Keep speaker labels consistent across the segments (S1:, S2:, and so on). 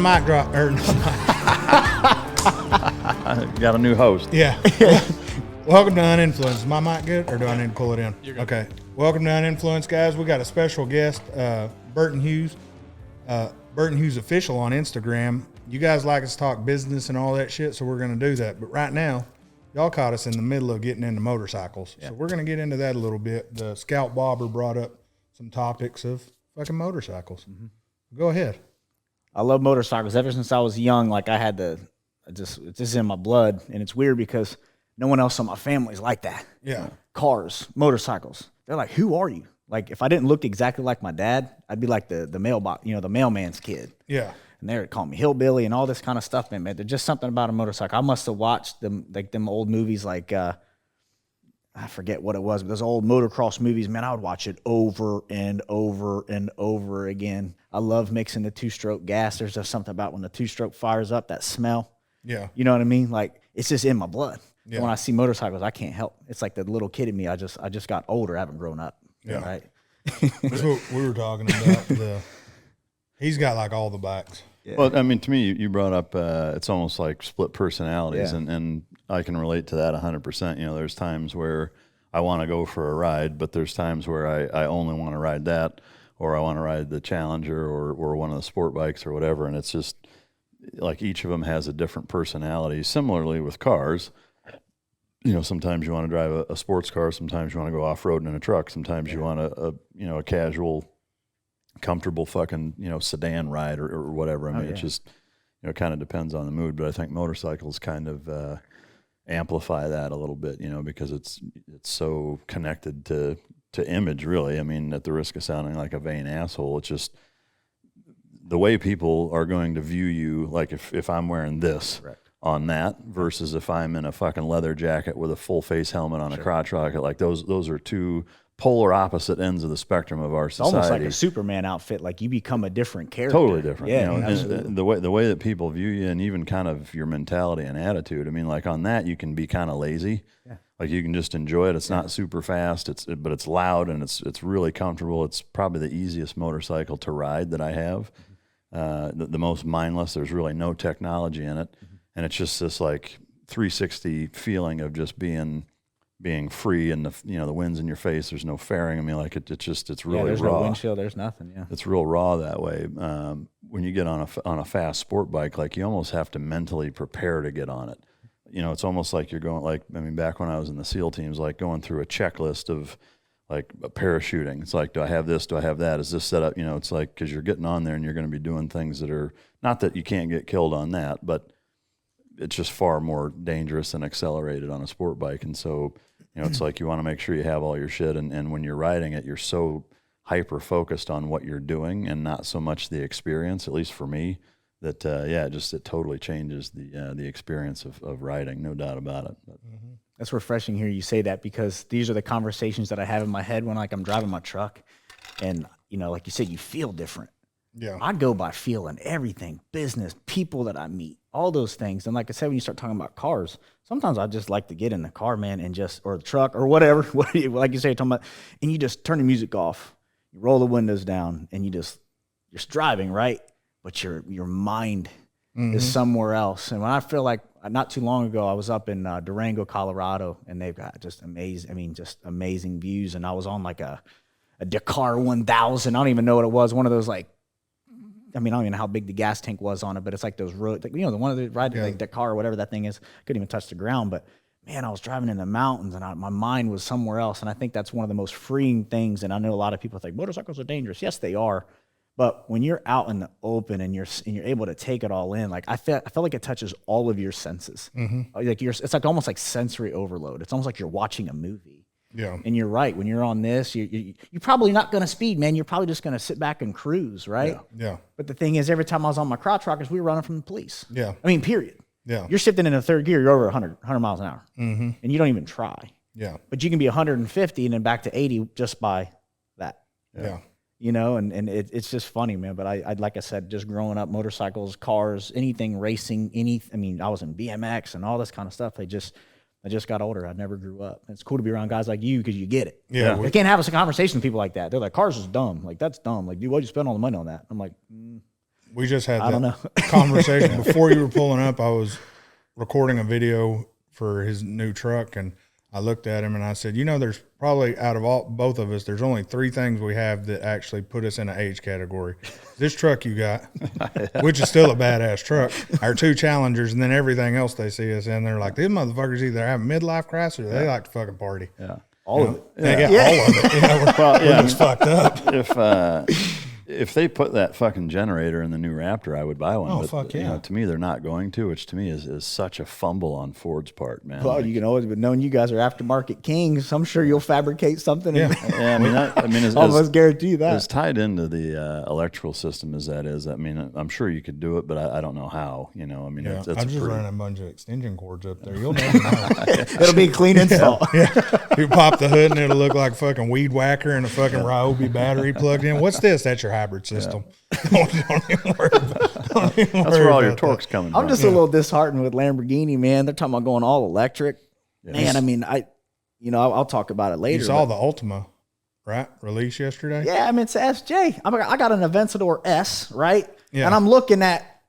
S1: mic drop. Or not mic.
S2: Got a new host.
S1: Yeah. Welcome to Uninfluenced. Is my mic good, or do I need to pull it in?
S3: You're good.
S1: Okay. Welcome to Uninfluenced, guys. We got a special guest, Burton Hughes. Burton Hughes Official on Instagram. You guys like us to talk business and all that shit, so we're going to do that. But right now, y'all caught us in the middle of getting into motorcycles. Yeah. So we're going to get into that a little bit. The Scout Bobber brought up some topics of fucking motorcycles. Mm-hmm. Go ahead.
S4: I love motorcycles. Ever since I was young, like it's just in my blood. And it's weird because no one else in my family is like that.
S1: Yeah.
S4: Cars, motorcycles. They're like, who are you? Like, if I didn't look exactly like my dad, I'd be like the mailbox, the mailman's kid.
S1: Yeah.
S4: And they would call me hillbilly and all this kind of stuff, man. There's just something about a motorcycle. I must have watched them old movies like, I forget what it was, but those old motocross movies, man, I would watch it over and over and over again. I love mixing the two-stroke gas. There's just something about when the two-stroke fires up, that smell.
S1: Yeah.
S4: You know what I mean? Like, it's just in my blood.
S1: Yeah.
S4: When I see motorcycles, I can't help. It's like the little kid in me. I just got older. I haven't grown up.
S1: Yeah.
S4: Right.
S1: That's what we were talking about. He's got like all the bikes.
S2: Yeah. Well, I mean, to me, you brought up it's almost like split personalities,
S4: Yeah.
S2: and I can relate to that 100%. There's times where I want to go for a ride, but there's times where I only want to ride that, or I want to ride the Challenger or one of the sport bikes or whatever, and it's just like each of them has a different personality. Similarly with cars, sometimes you want to drive a sports car, sometimes you want to go off-roading in a truck, sometimes you want a casual, comfortable fucking, sedan ride or whatever. I mean, It just, it kind of depends on the mood, but I think motorcycles kind of amplify that a little bit, because it's so connected to image, really. I mean, at the risk of sounding like a vain asshole, it's just the way people are going to view you, like if I'm wearing this. Right. On that versus if I'm in a fucking leather jacket with a full face helmet on a crotch rocket, like those are two polar opposite ends of the spectrum of our society.
S4: Almost like a Superman outfit, like you become a different character.
S2: Totally different.
S4: Yeah,
S2: and the way that people view you, and even kind of your mentality and attitude. I mean, like on that, you can be kind of lazy. Yeah. Like you can just enjoy it. It's not super fast. But it's loud and it's really comfortable. It's probably the easiest motorcycle to ride that I have. The most mindless. There's really no technology in it. And it's just this like 360 feeling of just being free, and the wind's in your face. There's no fairing. I mean, like it's really
S4: there's
S2: raw.
S4: No windshield. There's nothing. Yeah,
S2: it's real raw that way. When you get on a fast sport bike, like you almost have to mentally prepare to get on it. It's almost like you're going back when I was in the SEAL teams, like going through a checklist of like parachuting. It's like, do I have this? Do I have that? Is this set up? It's like, because you're getting on there and you're going to be doing things that are not that you can't get killed on that, but it's just far more dangerous and accelerated on a sport bike. And so, it's like you want to make sure you have all your shit. And when you're riding it, you're so hyper focused on what you're doing and not so much the experience, at least for me, that, it totally changes the experience of riding, no doubt about it. But.
S4: That's refreshing here you say that, because these are the conversations that I have in my head when I'm driving my truck. And, like you said, you feel different.
S1: Yeah.
S4: I go by feeling everything, business, people that I meet, all those things. And like I said, when you start talking about cars, sometimes I just like to get in the car, man, and or the truck or whatever, like you say, you're talking about, and you just turn the music off, you roll the windows down, and you're driving, right? But your mind is somewhere else. And when I feel like, not too long ago, I was up in Durango, Colorado, and they've got just amazing views. And I was on like a Dakar 1000. I don't even know what it was. One of those I don't even know how big the gas tank was on it, but it's like those roads, the one that ride like Dakar or whatever that thing is. Couldn't even touch the ground, but man, I was driving in the mountains and my mind was somewhere else. And I think that's one of the most freeing things. And I know a lot of people think motorcycles are dangerous. Yes, they are. But when you're out in the open and you're able to take it all in, like I feel like it touches all of your senses. Mm-hmm. Like it's like almost like sensory overload. It's almost like you're watching a movie.
S1: Yeah.
S4: And you're right. When you're on this, you're probably not going to speed, man. You're probably just going to sit back and cruise, right?
S1: Yeah.
S4: But the thing is, every time I was on my crotch rockers, we were running from the police.
S1: Yeah.
S4: I mean, period.
S1: Yeah.
S4: You're shifting into third gear, you're over 100 miles an hour.
S1: Mm-hmm.
S4: And you don't even try.
S1: Yeah.
S4: But you can be 150 and then back to 80 just by that.
S1: Yeah.
S4: And it's just funny, man. But I like I said, just growing up, motorcycles, cars, anything racing, I was in BMX and all this kind of stuff. I just got older. I never grew up. It's cool to be around guys like you because you get it.
S1: Yeah.
S4: They can't have a conversation with people like that. They're like, cars is dumb. Like, that's dumb. Like, dude, why'd you spend all the money on that? I'm like,
S1: We just had
S4: I don't know.
S1: conversation before you were pulling up. I was recording a video for his new truck, and I looked at him and I said, there's probably out of both of us, there's only 3 things we have that actually put us in an age category. This truck you got, which is still a badass truck, our 2 Challengers, and then everything else they see us in, they're like, these motherfuckers either have a midlife crisis or they like to fucking party.
S4: Yeah. All of it.
S1: Yeah, all of it. We're just fucked up.
S2: If they put that fucking generator in the new Raptor, I would buy one.
S1: Oh,
S2: but,
S1: fuck yeah.
S2: To me, they're not going to, which to me is such a fumble on Ford's part, man.
S4: Well, you can always, but knowing you guys are aftermarket kings, I'm sure you'll fabricate something.
S1: Yeah.
S2: As
S4: almost guarantee you that.
S2: As tied into the electrical system as that is, I'm sure you could do it, but I don't know how. It's
S1: I'm just running a bunch of extension cords up there. You'll never know.
S4: It'll be a clean install.
S1: You pop the hood and it'll look like a fucking weed whacker and a fucking Ryobi battery plugged in. What's this? That's your hybrid system. Don't even worry about it.
S2: That's where all your torque's coming from.
S4: I'm just a little disheartened with Lamborghini, man. They're talking about going all electric. Yeah. Man, I'll talk about it later.
S1: You saw the Ultima, right? Release yesterday?
S4: Yeah, it's SJ. I got an Aventador S, right?
S1: Yeah.
S4: And I'm looking at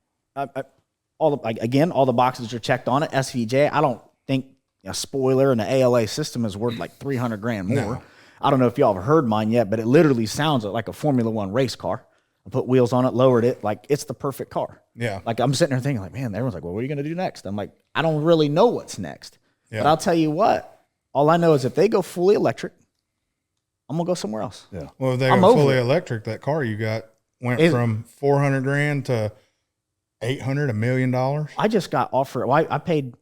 S4: all the boxes are checked on it. SVJ. I don't think a spoiler and the ALA system is worth like $300,000 more.
S1: No.
S4: I don't know if y'all have heard mine yet, but it literally sounds like a Formula One race car. I put wheels on it, lowered it, like it's the perfect car.
S1: Yeah.
S4: Like I'm sitting there thinking, like, man, everyone's like, well, what are you going to do next? I'm like, I don't really know what's next. Yeah. But I'll tell you what, all I know is if they go fully electric, I'm going to go somewhere else.
S1: Yeah. Well, if they go fully electric, that car you got went from $400,000 to $800, $1 million.
S4: I just got offered, I paid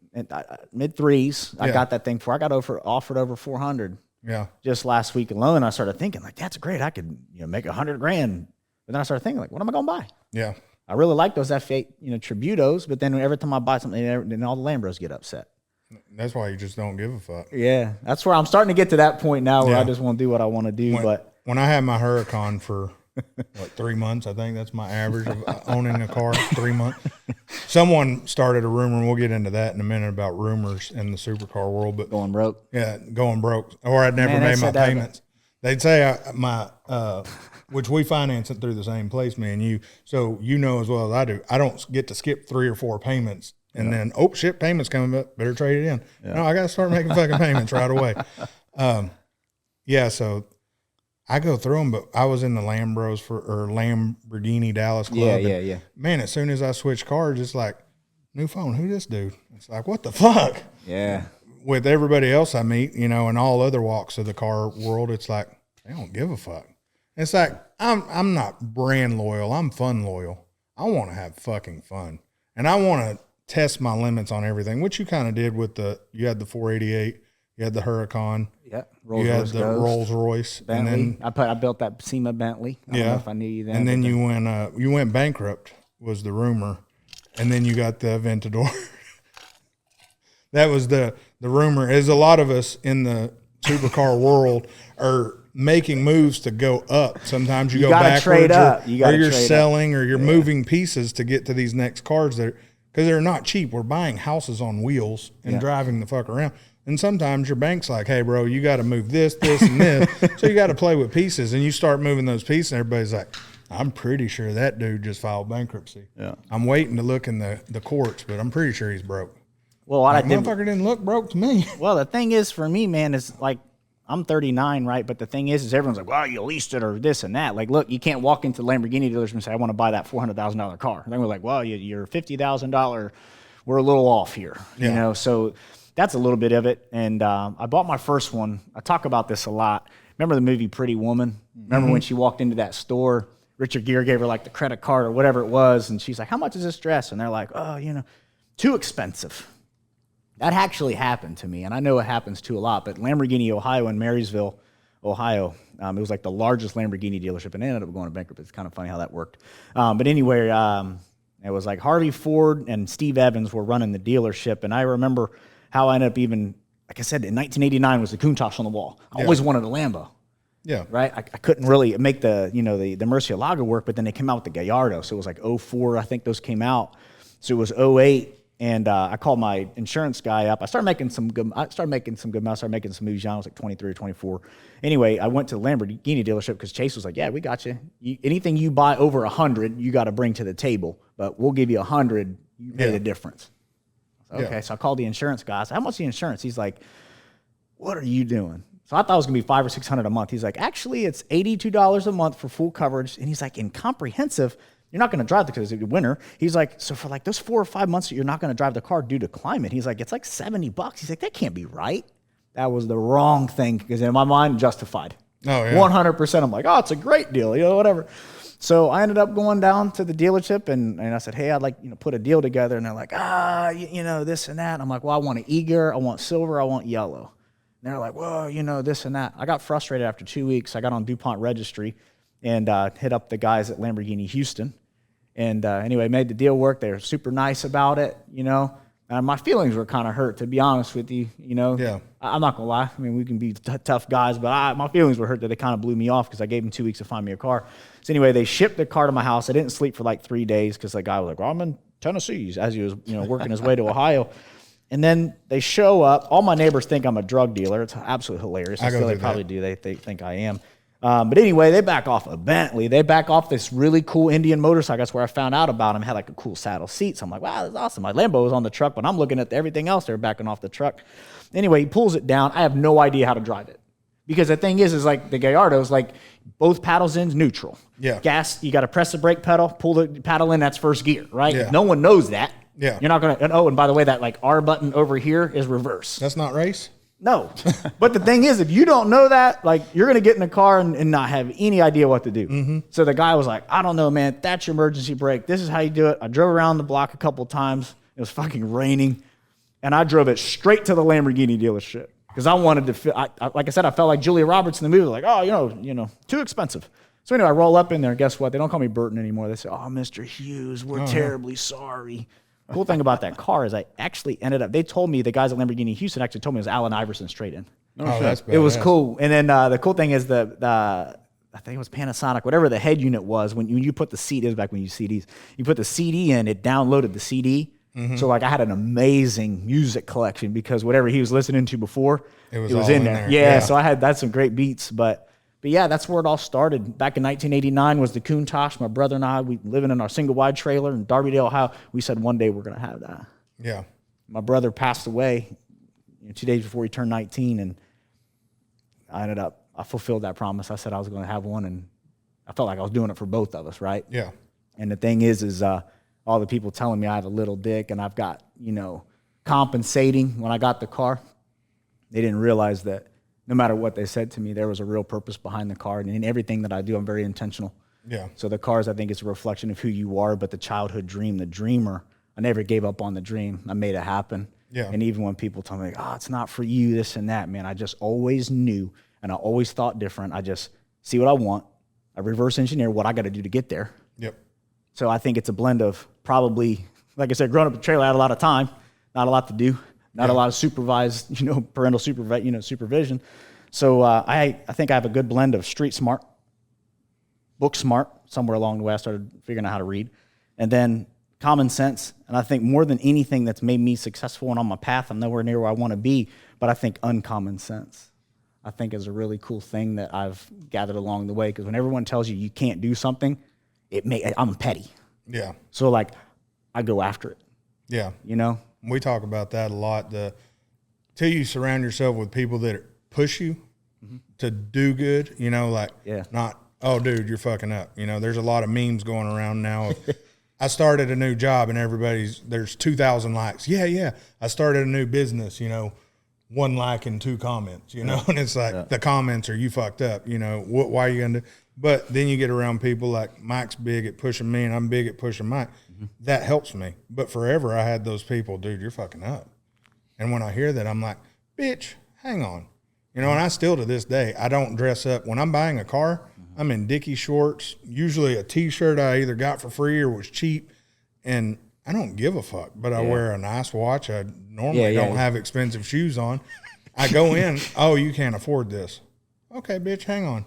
S4: mid threes. I got that thing for, I got offered over 400.
S1: Yeah.
S4: Just last week alone, I started thinking like, that's great. I could make $100,000. But then I started thinking like, what am I going to buy?
S1: Yeah.
S4: I really like those F8, Tributos, but then every time I buy something, then all the Lambros get upset.
S1: That's why you just don't give a fuck.
S4: Yeah. That's where I'm starting to get to that point now where I just want to do what I want to do.
S1: When I had my Huracan for 3 months, I think that's my average of owning a car, 3 months. Someone started a rumor, and we'll get into that in a minute about rumors in the supercar world. But
S4: going broke.
S1: Yeah, going broke. Or I'd never made my payments. They'd say which we finance it through the same place, me and you. So as well as I do, I don't get to skip 3 or 4 payments. And then, shit, payments coming up. Better trade it in. Yeah. No, I got to start making fucking payments right away. So I go through them, but I was in the Lambros or Lamborghini Dallas Club.
S4: Yeah.
S1: Man, as soon as I switch cars, it's like, new phone, who this dude? It's like, what the fuck?
S4: Yeah.
S1: With everybody else I meet, in all other walks of the car world, it's like, they don't give a fuck. It's like, I'm not brand loyal. I'm fun loyal. I want to have fucking fun. And I want to test my limits on everything, which you kind of did with you had the 488, you had the Huracan.
S4: Yeah.
S1: You had the Rolls Royce.
S4: Bentley.
S1: And then
S4: I built that SEMA Bentley. I don't know if I knew you then.
S1: And then you went bankrupt was the rumor. And then you got the Aventador. That was the rumor. Is a lot of us in the supercar world are making moves to go up. Sometimes you go backwards,
S4: trade up.
S1: or you're selling, or you're moving pieces to get to these next cars because they're not cheap. We're buying houses on wheels and driving the fuck around. And sometimes your bank's like, hey, bro, you got to move this, and this. So you got to play with pieces, and you start moving those pieces, and everybody's like, I'm pretty sure that dude just filed bankruptcy.
S2: Yeah.
S1: I'm waiting to look in the courts, but I'm pretty sure he's broke.
S4: Well,
S1: motherfucker didn't look broke to me.
S4: Well, the thing is, for me, man, is like, I'm 39, right? But the thing is everyone's like, well, you leased it or this and that. Like, look, you can't walk into the Lamborghini dealership and say, I want to buy that $400,000 car. And then we're like, well, you're $50,000. We're a little off here, So that's a little bit of it. And I bought my first one. I talk about this a lot. Remember the movie Pretty Woman? Remember when she walked into that store? Richard Gere gave her like the credit card or whatever it was. And she's like, how much is this dress? And they're like, oh, too expensive. That actually happened to me, and I know it happens to a lot, but Lamborghini Ohio in Marysville, Ohio, it was like the largest Lamborghini dealership, and it ended up going bankrupt. It's kind of funny how that worked. But anyway, it was like Harvey Ford and Steve Evans were running the dealership, and I remember how I ended up even, like I said, in 1989 was the Countach on the wall. I always wanted a Lambo.
S1: Yeah.
S4: Right? I couldn't really make the Murcielago work, but then they came out with the Gallardo, so it was like 04, I think those came out. So it was 08. And I called my insurance guy up. I started making some good money. I started making some moves young. I was like 23 or 24. Anyway, I went to the Lamborghini dealership because Chase was like, yeah, we got you. Anything you buy over 100, you got to bring to the table. But we'll give you 100. You pay the difference. Okay, so I called the insurance guy. I said, how much is the insurance? He's like, what are you doing? So I thought it was going to be $500 or $600 a month. He's like, actually, it's $82 a month for full coverage. And he's like, in comprehensive, you're not going to drive because it's winter. He's like, so for like those 4 or 5 months that you're not going to drive the car due to climate, he's like, it's like $70. He's like, that can't be right. That was the wrong thing because in my mind, justified. Oh, yeah. 100%. I'm like, oh, it's a great deal, whatever. So I ended up going down to the dealership and I said, hey, I'd like, put a deal together. And they're like, this and that. And I'm like, well, I want an Eeyore, I want silver, I want yellow. And they're like, well, this and that. I got frustrated after 2 weeks. I got on DuPont Registry and hit up the guys at Lamborghini Houston. And anyway, made the deal work. They were super nice about it, And my feelings were kind of hurt, to be honest with you, Yeah. I'm not going to lie. I mean, we can be tough guys, but my feelings were hurt that they kind of blew me off because I gave them 2 weeks to find me a car. So anyway, they shipped the car to my house. I didn't sleep for like 3 days because the guy was like, well, I'm in Tennessee, as he was, working his way to Ohio. And then they show up. All my neighbors think I'm a drug dealer. It's absolutely hilarious. They probably do. They think I am. But anyway, they back off a Bentley. They back off this really cool Indian motorcycle. That's where I found out about him. It had like a cool saddle seat. So I'm like, wow, that's awesome. My Lambo was on the truck, but I'm looking at everything else. They're backing off the truck. Anyway, he pulls it down. I have no idea how to drive it. Because the thing is like the Gallardo's like both paddles in's neutral. Yeah. Gas, you got to press the brake pedal, pull the paddle in, that's first gear, right? Yeah. No one knows that. Yeah. You're not going to, and by the way, that like R button over here is reverse.
S1: That's not race?
S4: No. But the thing is, if you don't know that, like you're going to get in the car and not have any idea what to do. Mm-hmm. So the guy was like, I don't know, man, that's your emergency brake. This is how you do it. I drove around the block a couple of times. It was fucking raining. And I drove it straight to the Lamborghini dealership because I wanted to feel, like I said, I felt like Julia Roberts in the movie, like, oh, too expensive. So anyway, I roll up in there. Guess what? They don't call me Burton anymore. They say, oh, Mr. Hughes, we're terribly sorry. Cool thing about that car is I actually ended up, they told me, the guys at Lamborghini Houston actually told me it was Allen Iverson straight in.
S1: Oh, that's bad.
S4: It was cool. And then the cool thing is I think it was Panasonic, whatever the head unit was, when you put the CD, it was back when you CDs, you put the CD in, it downloaded the CD. Mm-hmm. So like I had an amazing music collection because whatever he was listening to before, it was in there. Yeah, so that's some great beats. But yeah, that's where it all started. Back in 1989 was the Countach. My brother and I, we living in our single wide trailer in Darby-Dale, Ohio. We said one day we're going to have that. Yeah. My brother passed away 2 days before he turned 19, and I fulfilled that promise. I said I was going to have one, and I felt like I was doing it for both of us, right? Yeah. And the thing is all the people telling me I have a little dick and I've got, compensating when I got the car. They didn't realize that no matter what they said to me, there was a real purpose behind the car. And in everything that I do, I'm very intentional. Yeah. So the cars, I think, is a reflection of who you are, but the childhood dream, the dreamer, I never gave up on the dream. I made it happen. Yeah. And even when people tell me, like, oh, it's not for you, this and that, man, I just always knew and I always thought different. I just see what I want. I reverse engineer what I got to do to get there. Yep. So I think it's a blend of probably, like I said, growing up in a trailer, I had a lot of time, not a lot to do, not a lot of supervised, parental supervision. So I think I have a good blend of street smart, book smart. Somewhere along the way, I started figuring out how to read, and then common sense. And I think more than anything that's made me successful and on my path, I'm nowhere near where I want to be, but I think uncommon sense, I think, is a really cool thing that I've gathered along the way. Because when everyone tells you can't do something, I'm petty. Yeah. So like, I go after it. Yeah.
S1: We talk about that a lot. Till you surround yourself with people that push you to do good, not, oh, dude, you're fucking up. There's a lot of memes going around now. I started a new job and there's 2,000 likes. Yeah. I started a new business, 1 like and 2 comments, and it's like the comments are, you fucked up, why are you going to do? But then you get around people like Mike's big at pushing me and I'm big at pushing Mike. Mm-hmm. That helps me. But forever I had those people, dude, you're fucking up. And when I hear that, I'm like, bitch, hang on. And I still to this day, I don't dress up. When I'm buying a car, I'm in Dickie shorts, usually a T-shirt I either got for free or was cheap. And I don't give a fuck, but I wear a nice watch. I normally don't have expensive shoes on. I go in, oh, you can't afford this. Okay, bitch, hang on.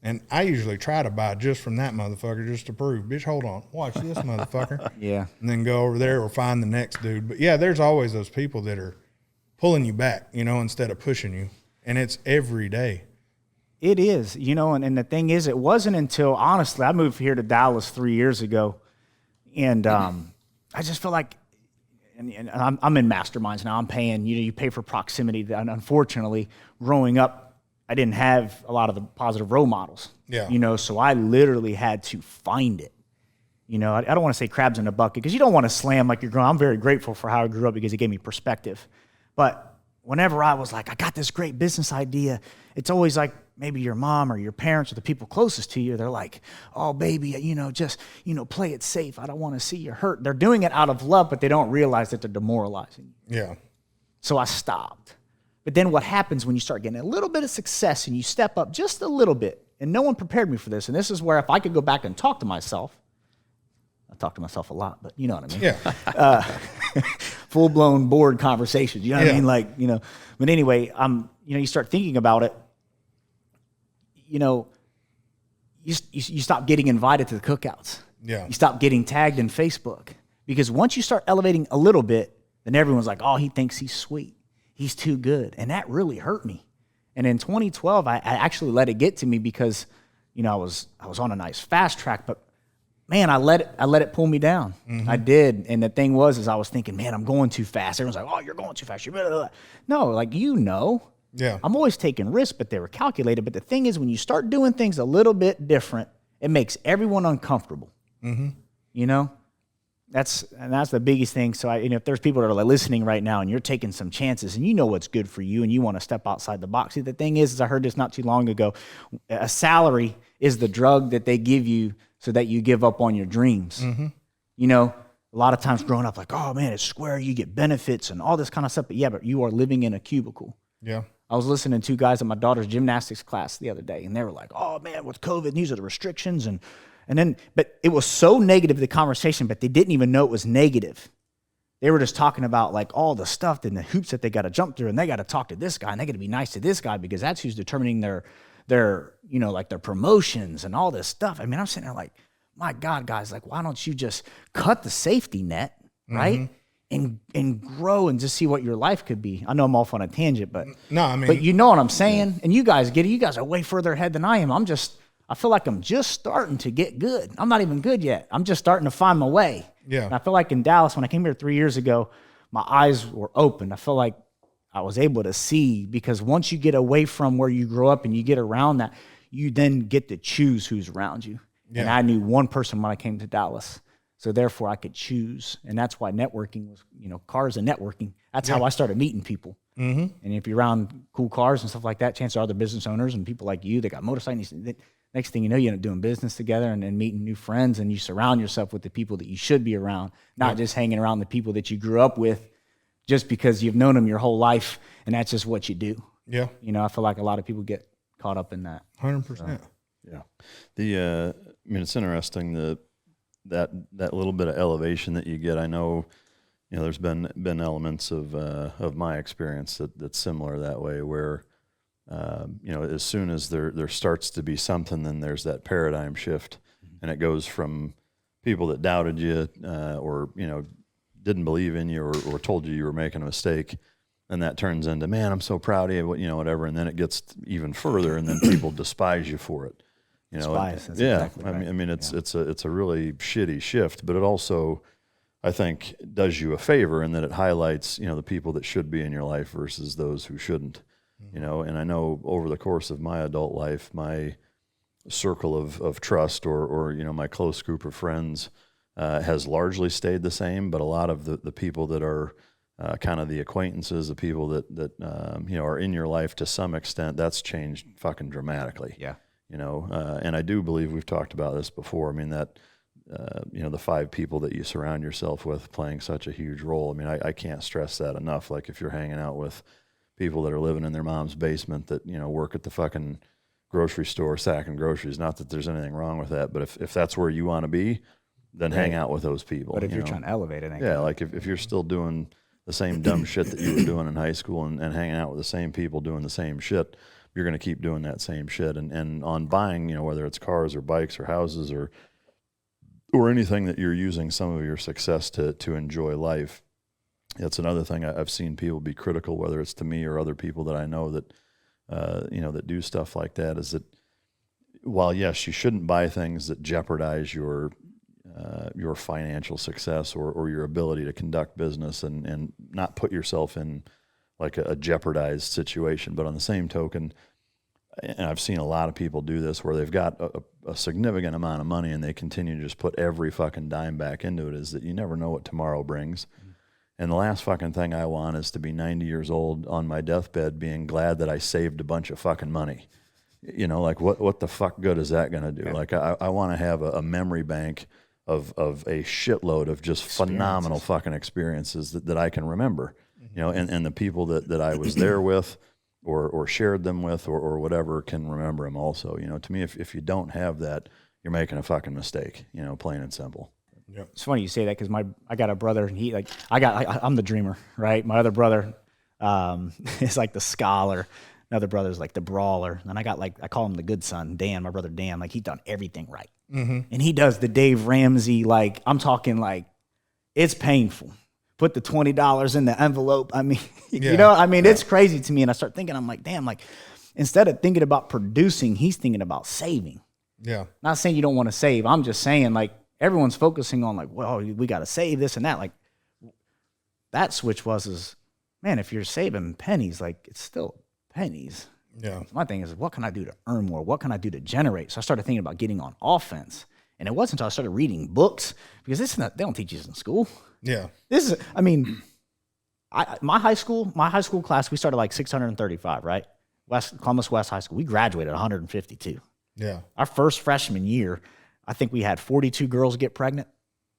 S1: And I usually try to buy just from that motherfucker just to prove, bitch, hold on, watch this motherfucker.
S4: Yeah.
S1: And then go over there or find the next dude. But yeah, there's always those people that are pulling you back, you know, instead of pushing you. And it's every day.
S4: It is, you know, and the thing is, it wasn't until, honestly, I moved here to Dallas 3 years ago. And I just feel like, and I'm in masterminds now. I'm paying, you know, you pay for proximity. And unfortunately, growing up, I didn't have a lot of the positive role models.
S1: Yeah.
S4: You know, so I literally had to find it. You know, I don't want to say crabs in a bucket because you don't want to slam like you're growing. I'm very grateful for how I grew up because it gave me perspective. But whenever I was like, I got this great business idea, it's always like maybe your mom or your parents or the people closest to you, they're like, oh, baby, you know, just, you know, play it safe. I don't want to see you hurt. They're doing it out of love, but they don't realize that they're demoralizing you.
S1: Yeah.
S4: So I stopped. But then what happens when you start getting a little bit of success and you step up just a little bit, and no one prepared me for this, and this is where if I could go back and talk to myself, I talk to myself a lot, but you know what I mean?
S1: Yeah.
S4: Full-blown board conversations, you know what
S1: Yeah.
S4: I mean? Like, you know, but anyway, you know, you start thinking about it, you know, you stop getting invited to the cookouts.
S1: Yeah.
S4: You stop getting tagged in Facebook. Because once you start elevating a little bit, then everyone's like, oh, he thinks he's sweet. He's too good. And that really hurt me. And in 2012, I actually let it get to me because, you know, I was on a nice fast track, but man, I let it pull me down.
S1: Mm-hmm.
S4: I did. And the thing was I was thinking, man, I'm going too fast. Everyone's like, oh, you're going too fast. You're blah, blah, blah. No, like, you know.
S1: Yeah.
S4: I'm always taking risks, but they were calculated. But the thing is, when you start doing things a little bit different, it makes everyone uncomfortable.
S1: Mm-hmm.
S4: You know? That's the biggest thing. So you know, if there's people that are like listening right now and you're taking some chances and you know what's good for you and you want to step outside the box. See, the thing is I heard this not too long ago. A salary is the drug that they give you so that you give up on your dreams.
S1: Mm-hmm.
S4: You know, a lot of times growing up like, oh man, it's square, you get benefits and all this kind of stuff. But yeah, but you are living in a cubicle.
S1: Yeah.
S4: I was listening to two guys at my daughter's gymnastics class the other day, and they were like, oh man, with COVID, these are the restrictions. And then, but it was so negative, the conversation, but they didn't even know it was negative. They were just talking about like all the stuff and the hoops that they got to jump through, and they got to talk to this guy, and they got to be nice to this guy because that's who's determining their, you know, like their promotions and all this stuff. I mean, I'm sitting there like, my God, guys, like, why don't you just cut the safety net, right? Mm-hmm. And grow and just see what your life could be. I know I'm off on a tangent, but
S1: no, I mean,
S4: but you know what I'm saying? Yeah. And you guys get it. You guys are way further ahead than I am. I feel like I'm just starting to get good. I'm not even good yet. I'm just starting to find my way.
S1: Yeah.
S4: And I feel like in Dallas, when I came here 3 years ago, my eyes were open. I feel like I was able to see because once you get away from where you grew up and you get around that, you then get to choose who's around you. Yeah. And I knew one person when I came to Dallas. So therefore I could choose. And that's why networking was, you know, cars and networking. That's how I started meeting people. Mm-hmm. And if you're around cool cars and stuff like that, chances are they're business owners and people like you that got motorcycles. Next thing you know, you end up doing business together and then meeting new friends, and you surround yourself with the people that you should be around, not just hanging around the people that you grew up with just because you've known them your whole life and that's just what you do. Yeah. You know, I feel like a lot of people get caught up in that.
S1: 100%.
S2: Yeah. I mean, it's interesting that little bit of elevation that you get. I know, you know, there's been elements of my experience that's similar that way where, you know, as soon as there starts to be something, then there's that paradigm shift, and it goes from people that doubted you or, you know, didn't believe in you or told you were making a mistake, and that turns into, man, I'm so proud of you, you know, whatever, and then it gets even further, and then people despise you for it. You know,
S4: that's exactly right.
S2: I mean, it's a really shitty shift, but it also, I think, does you a favor in that it highlights, you know, the people that should be in your life versus those who shouldn't. You know, and I know over the course of my adult life, my circle of trust or you know, my close group of friends has largely stayed the same, but a lot of the people that are kind of the acquaintances, the people that you know, are in your life to some extent, that's changed fucking dramatically.
S4: Yeah.
S2: You know, and I do believe we've talked about this before. I mean, that, you know, the 5 people that you surround yourself with playing such a huge role. I mean, I can't stress that enough. Like if you're hanging out with people that are living in their mom's basement that, you know, work at the fucking grocery store sacking groceries, not that there's anything wrong with that, but if that's where you want to be, then hang out with those people.
S4: But if you're trying to elevate it,
S2: yeah, like if you're still doing the same dumb shit that you were doing in high school and hanging out with the same people doing the same shit, you're going to keep doing that same shit. And on buying, you know, whether it's cars or bikes or houses or anything that you're using some of your success to enjoy life. That's another thing I've seen people be critical, whether it's to me or other people that I know that, you know, that do stuff like that, is that while yes, you shouldn't buy things that jeopardize your financial success or your ability to conduct business and not put yourself in like a jeopardized situation. But on the same token, and I've seen a lot of people do this where they've got a significant amount of money and they continue to just put every fucking dime back into it, is that you never know what tomorrow brings. And the last fucking thing I want is to be 90 years old on my deathbed being glad that I saved a bunch of fucking money. You know, like what the fuck good is that going to do? Like I want to have a memory bank of a shitload of just phenomenal fucking experiences that I can remember, you know, and the people that I was there with or shared them with or whatever can remember them also. You know, to me, if you don't have that, you're making a fucking mistake, you know, plain and simple.
S4: Yep. It's funny you say that because I got a brother and he I'm the dreamer, right? My other brother is like the scholar. Another brother's like the brawler. And I call him the good son, Dan, my brother Dan. Like he's done everything right. Mm-hmm. And he does the Dave Ramsey, like I'm talking like it's painful. Put the $20 in the envelope. I mean, you know, I mean, it's crazy to me. And I start thinking, I'm like, damn, like instead of thinking about producing, he's thinking about saving.
S1: Yeah.
S4: Not saying you don't want to save. I'm just saying like everyone's focusing on like, well, we got to save this and that. Like that switch is, man, if you're saving pennies, like it's still pennies.
S1: Yeah.
S4: So my thing is, what can I do to earn more? What can I do to generate? So I started thinking about getting on offense. And it wasn't until I started reading books, because they don't teach this in school.
S1: Yeah.
S4: This is, I mean, my high school class, we started like 635, right? Columbus West High School. We graduated 152.
S1: Yeah.
S4: Our first freshman year, I think we had 42 girls get pregnant.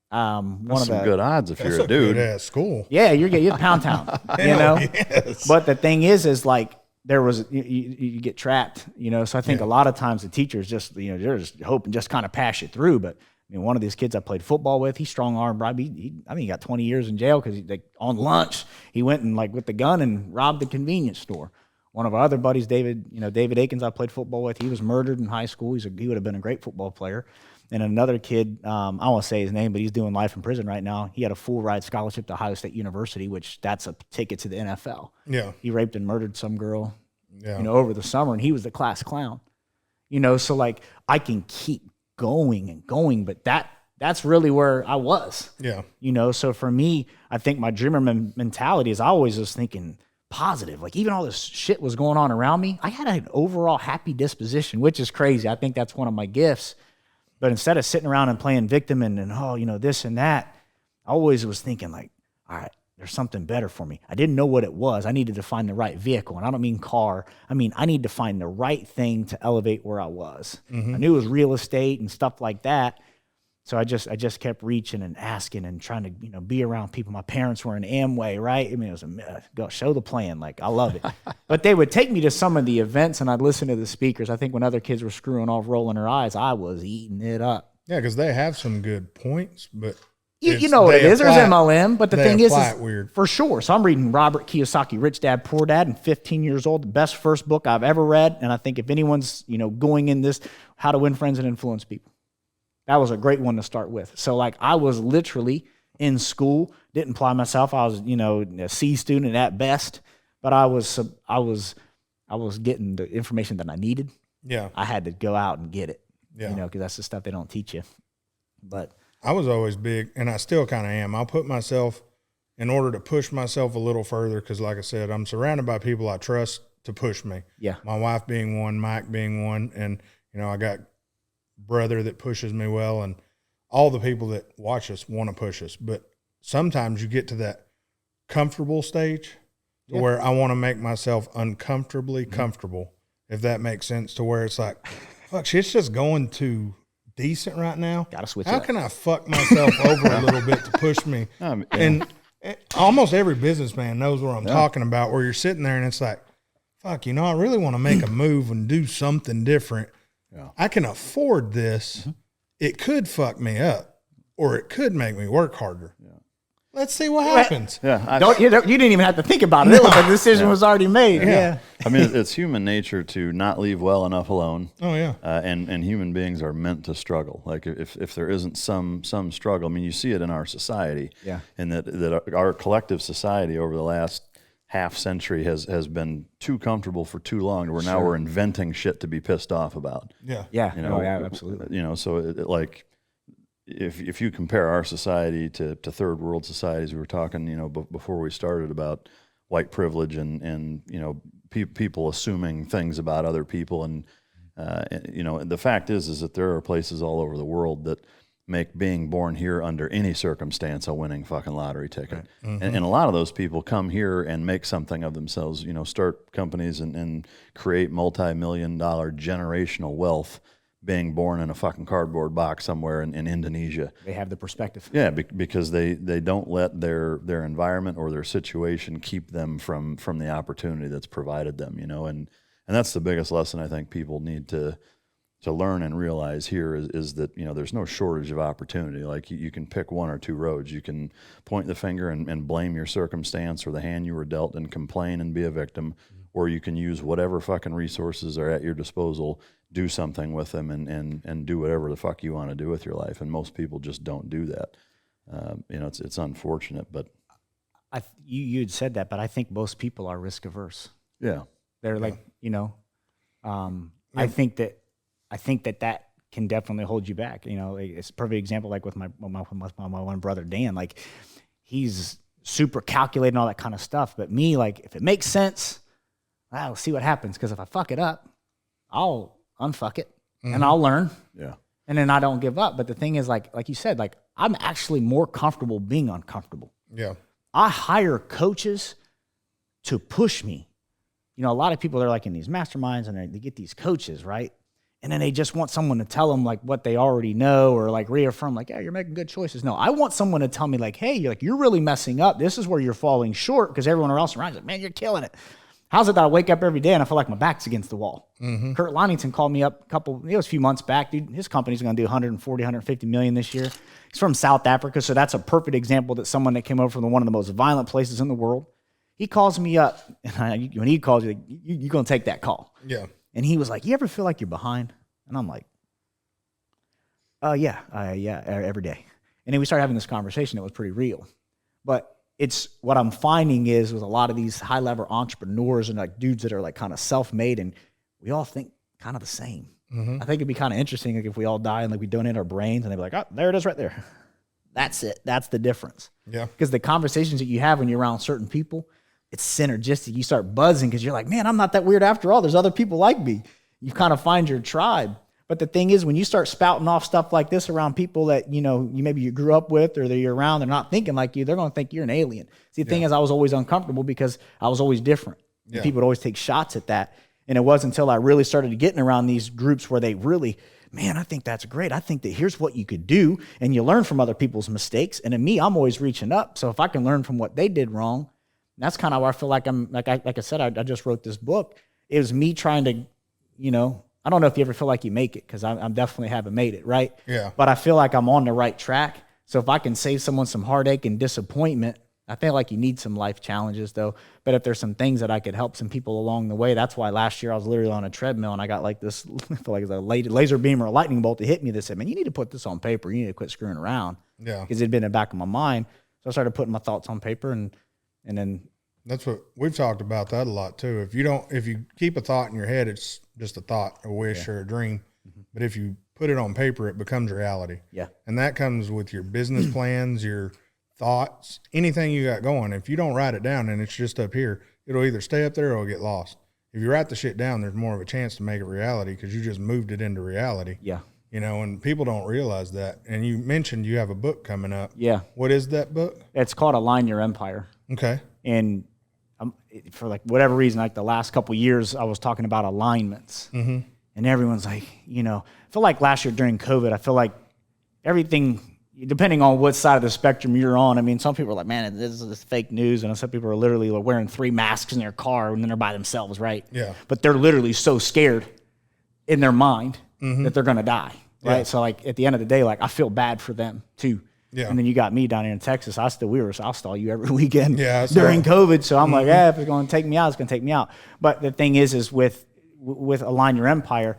S2: That's some good odds if you're a dude.
S1: Good ass school.
S4: Yeah, you're Pound Town, you know? Yes. But the thing is like, there was, you get trapped, you know? So I think a lot of times the teachers just, you know, they're just hoping just kind of pass you through. But I mean, one of these kids I played football with, he strong-armed robbed. I think he got 20 years in jail because like, on lunch, he went and like with the gun and robbed the convenience store. One of our other buddies, David Akins, I played football with, he was murdered in high school. He would have been a great football player. And another kid, I won't say his name, but he's doing life in prison right now. He had a full ride scholarship to Ohio State University, which that's a ticket to the NFL. Yeah. He raped and murdered some girl, you know, over the summer, and he was the class clown. You know, so like I can keep going and going, but that's really where I was. Yeah. You know, so for me, I think my dreamer mentality is I always was thinking positive. Like even all this shit was going on around me, I had an overall happy disposition, which is crazy. I think that's one of my gifts. But instead of sitting around and playing victim and oh, you know, this and that, I always was thinking like, all right, there's something better for me. I didn't know what it was. I needed to find the right vehicle. And I don't mean car. I mean, I need to find the right thing to elevate where I was. Mm-hmm. I knew it was real estate and stuff like that. So I just kept reaching and asking and trying to, you know, be around people. My parents were in Amway, right? I mean, it was go show the plan. Like, I love it. But they would take me to some of the events and I'd listen to the speakers. I think when other kids were screwing off, rolling their eyes, I was eating it up.
S1: Yeah, because they have some good points, but
S4: you know what it is. There's MLM, but the thing is
S1: weird.
S4: For sure. So I'm reading Robert Kiyosaki, Rich Dad, Poor Dad, and 15 years old, the best first book I've ever read. And I think if anyone's, you know, going in this, How to Win Friends and Influence People. That was a great one to start with. So like I was literally in school, didn't apply myself. I was, you know, a C student at best, but I was getting the information that I needed. Yeah. I had to go out and get it. Yeah. You know, because that's the stuff they don't teach you. But
S1: I was always big, and I still kind of am. I'll put myself, in order to push myself a little further, because like I said, I'm surrounded by people I trust to push me. Yeah. My wife being one, Mike being one, and, you know, I got brother that pushes me well, and all the people that watch us want to push us. But sometimes you get to that comfortable stage to where I want to make myself uncomfortably comfortable, if that makes sense, to where it's like, fuck, shit's just going too decent right now.
S4: Gotta switch
S1: How can I fuck myself over a little bit to push me? And almost every businessman knows what I'm talking about, where you're sitting there and it's like, fuck, you know, I really want to make a move and do something different. Yeah. I can afford this. Mm-hmm. It could fuck me up, or it could make me work harder. Yeah. Let's see what happens.
S4: Yeah, you didn't even have to think about it. No. The decision was already made. Yeah.
S2: I mean, it's human nature to not leave well enough alone.
S1: Oh yeah.
S2: And human beings are meant to struggle. Like if there isn't some struggle, I mean, you see it in our society.
S4: Yeah.
S2: And that our collective society over the last half century has been too comfortable for too long, where now we're inventing shit to be pissed off about.
S1: Yeah.
S4: Yeah.
S2: You know,
S4: Absolutely.
S2: You know, so like if you compare our society to third world societies, we were talking, you know, before we started about white privilege and you know, people assuming things about other people, and you know, the fact is that there are places all over the world that make being born here under any circumstance a winning fucking lottery ticket. Right. Mm-hmm. And a lot of those people come here and make something of themselves, you know, start companies and create multi-million-dollar generational wealth being born in a fucking cardboard box somewhere in Indonesia.
S4: They have the perspective.
S2: Yeah, because they don't let their environment or their situation keep them from the opportunity that's provided them, you know, and that's the biggest lesson I think people need to learn and realize here is that, you know, there's no shortage of opportunity. Like you can pick one or two roads. You can point the finger and blame your circumstance or the hand you were dealt and complain and be a victim, or you can use whatever fucking resources are at your disposal, do something with them and do whatever the fuck you want to do with your life. And most people just don't do that. You know, it's unfortunate, but
S4: you'd said that, but I think most people are risk averse.
S2: Yeah.
S4: They're like, you know, I think that can definitely hold you back. You know, it's a perfect example, like with my one brother, Dan, like he's super calculating all that kind of stuff. But me, like, if it makes sense, I'll see what happens. Because if I fuck it up, I'll unfuck it and I'll learn.
S2: Yeah.
S4: And then I don't give up. But the thing is, like you said, like I'm actually more comfortable being uncomfortable.
S1: Yeah.
S4: I hire coaches to push me. You know, a lot of people are like in these masterminds and they get these coaches, right? And then they just want someone to tell them like what they already know, or like reaffirm like, yeah, you're making good choices. No, I want someone to tell me like, hey, you're really messing up. This is where you're falling short, because everyone else around is like, man, you're killing it. How's it that I wake up every day and I feel like my back's against the wall? Mm-hmm. Kurt Lonnington called me up it was a few months back, dude. His company's going to do 140, 150 million this year. He's from South Africa, so that's a perfect example that someone that came over from one of the most violent places in the world. He calls me up, and when he calls you, you're going to take that call.
S1: Yeah.
S4: And he was like, you ever feel like you're behind? And I'm like, yeah, every day. And then we started having this conversation that was pretty real. But it's what I'm finding is with a lot of these high-level entrepreneurs and like dudes that are like kind of self-made, and we all think kind of the same. Mm-hmm. I think it'd be kind of interesting like if we all die and like we donate our brains and they'd be like, oh, there it is right there. That's it. That's the difference.
S1: Yeah.
S4: Because the conversations that you have when you're around certain people, it's synergistic. You start buzzing because you're like, man, I'm not that weird after all. There's other people like me. You kind of find your tribe. But the thing is, when you start spouting off stuff like this around people that, you know, you grew up with or that you're around, they're not thinking like you, they're going to think you're an alien. See, the thing is, I was always uncomfortable because I was always different. Yeah. People would always take shots at that. And it wasn't until I really started getting around these groups where they really, man, I think that's great. I think that here's what you could do. And you learn from other people's mistakes. And in me, I'm always reaching up. So if I can learn from what they did wrong, that's kind of where I feel like like I said, I just wrote this book. It was me trying to, you know, I don't know if you ever feel like you make it, because I definitely haven't made it, right?
S1: Yeah.
S4: But I feel like I'm on the right track. So if I can save someone some heartache and disappointment, I feel like you need some life challenges, though. But if there's some things that I could help some people along the way, that's why last year I was literally on a treadmill and I got like this, I feel like it's a laser beam or a lightning bolt that hit me that said, man, you need to put this on paper. You need to quit screwing around.
S1: Yeah.
S4: Because it had been in the back of my mind. So I started putting my thoughts on paper and then.
S1: That's what we've talked about that a lot too. If you keep a thought in your head, it's just a thought, a wish, or a dream. Mm-hmm. But if you put it on paper, it becomes reality.
S4: Yeah.
S1: And that comes with your business plans, your thoughts, anything you got going. If you don't write it down and it's just up here, it'll either stay up there or it'll get lost. If you write the shit down, there's more of a chance to make it reality because you just moved it into reality.
S4: Yeah.
S1: You know, and people don't realize that. And you mentioned you have a book coming up.
S4: Yeah.
S1: What is that book?
S4: It's called Align Your Empire.
S1: Okay.
S4: And for like whatever reason, like the last couple of years, I was talking about alignments, and everyone's like, you know, I feel like last year during COVID, I feel like everything, depending on what side of the spectrum you're on. I mean, some people are like, man, this is fake news, and some people are literally like wearing 3 masks in their car and then they're by themselves, right?
S1: Yeah.
S4: But they're literally so scared in their mind that they're gonna die, right? Yeah. So like at the end of the day, like I feel bad for them too.
S1: Yeah.
S4: And then you got me down here in Texas. I'll stall you every weekend
S1: it.
S4: during COVID. So I'm like, if it's going to take me out, it's going to take me out. But the thing is with Align Your Empire,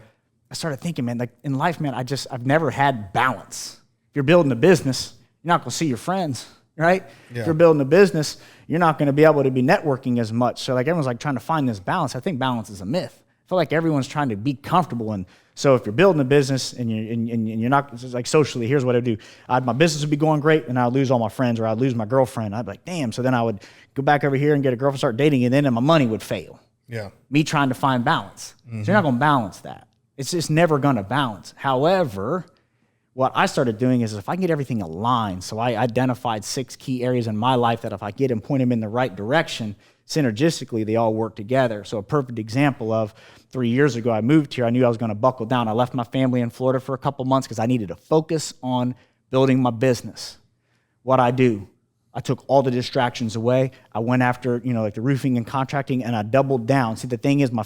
S4: I started thinking, man, like in life, man, I've never had balance. If you're building a business, you're not going to see your friends, right?
S1: Yeah.
S4: If you're building a business, you're not going to be able to be networking as much. So like everyone's like trying to find this balance. I think balance is a myth. I feel like everyone's trying to be comfortable. And so if you're building a business and you're not, it's like socially, here's what I do. My business would be going great and I'd lose all my friends or I'd lose my girlfriend. I'd be like, damn. So then I would go back over here and get a girlfriend, start dating, and then my money would fail.
S1: Yeah.
S4: Me trying to find balance. So you're not going to balance that. It's just never going to balance. However, what I started doing is if I can get everything aligned, so I identified 6 key areas in my life that if I get and point them in the right direction, synergistically, they all work together. So a perfect example of 3 years ago, I moved here. I knew I was going to buckle down. I left my family in Florida for a couple months because I needed to focus on building my business. What I do, I took all the distractions away. I went after, like the roofing and contracting, and I doubled down. See, the thing is, my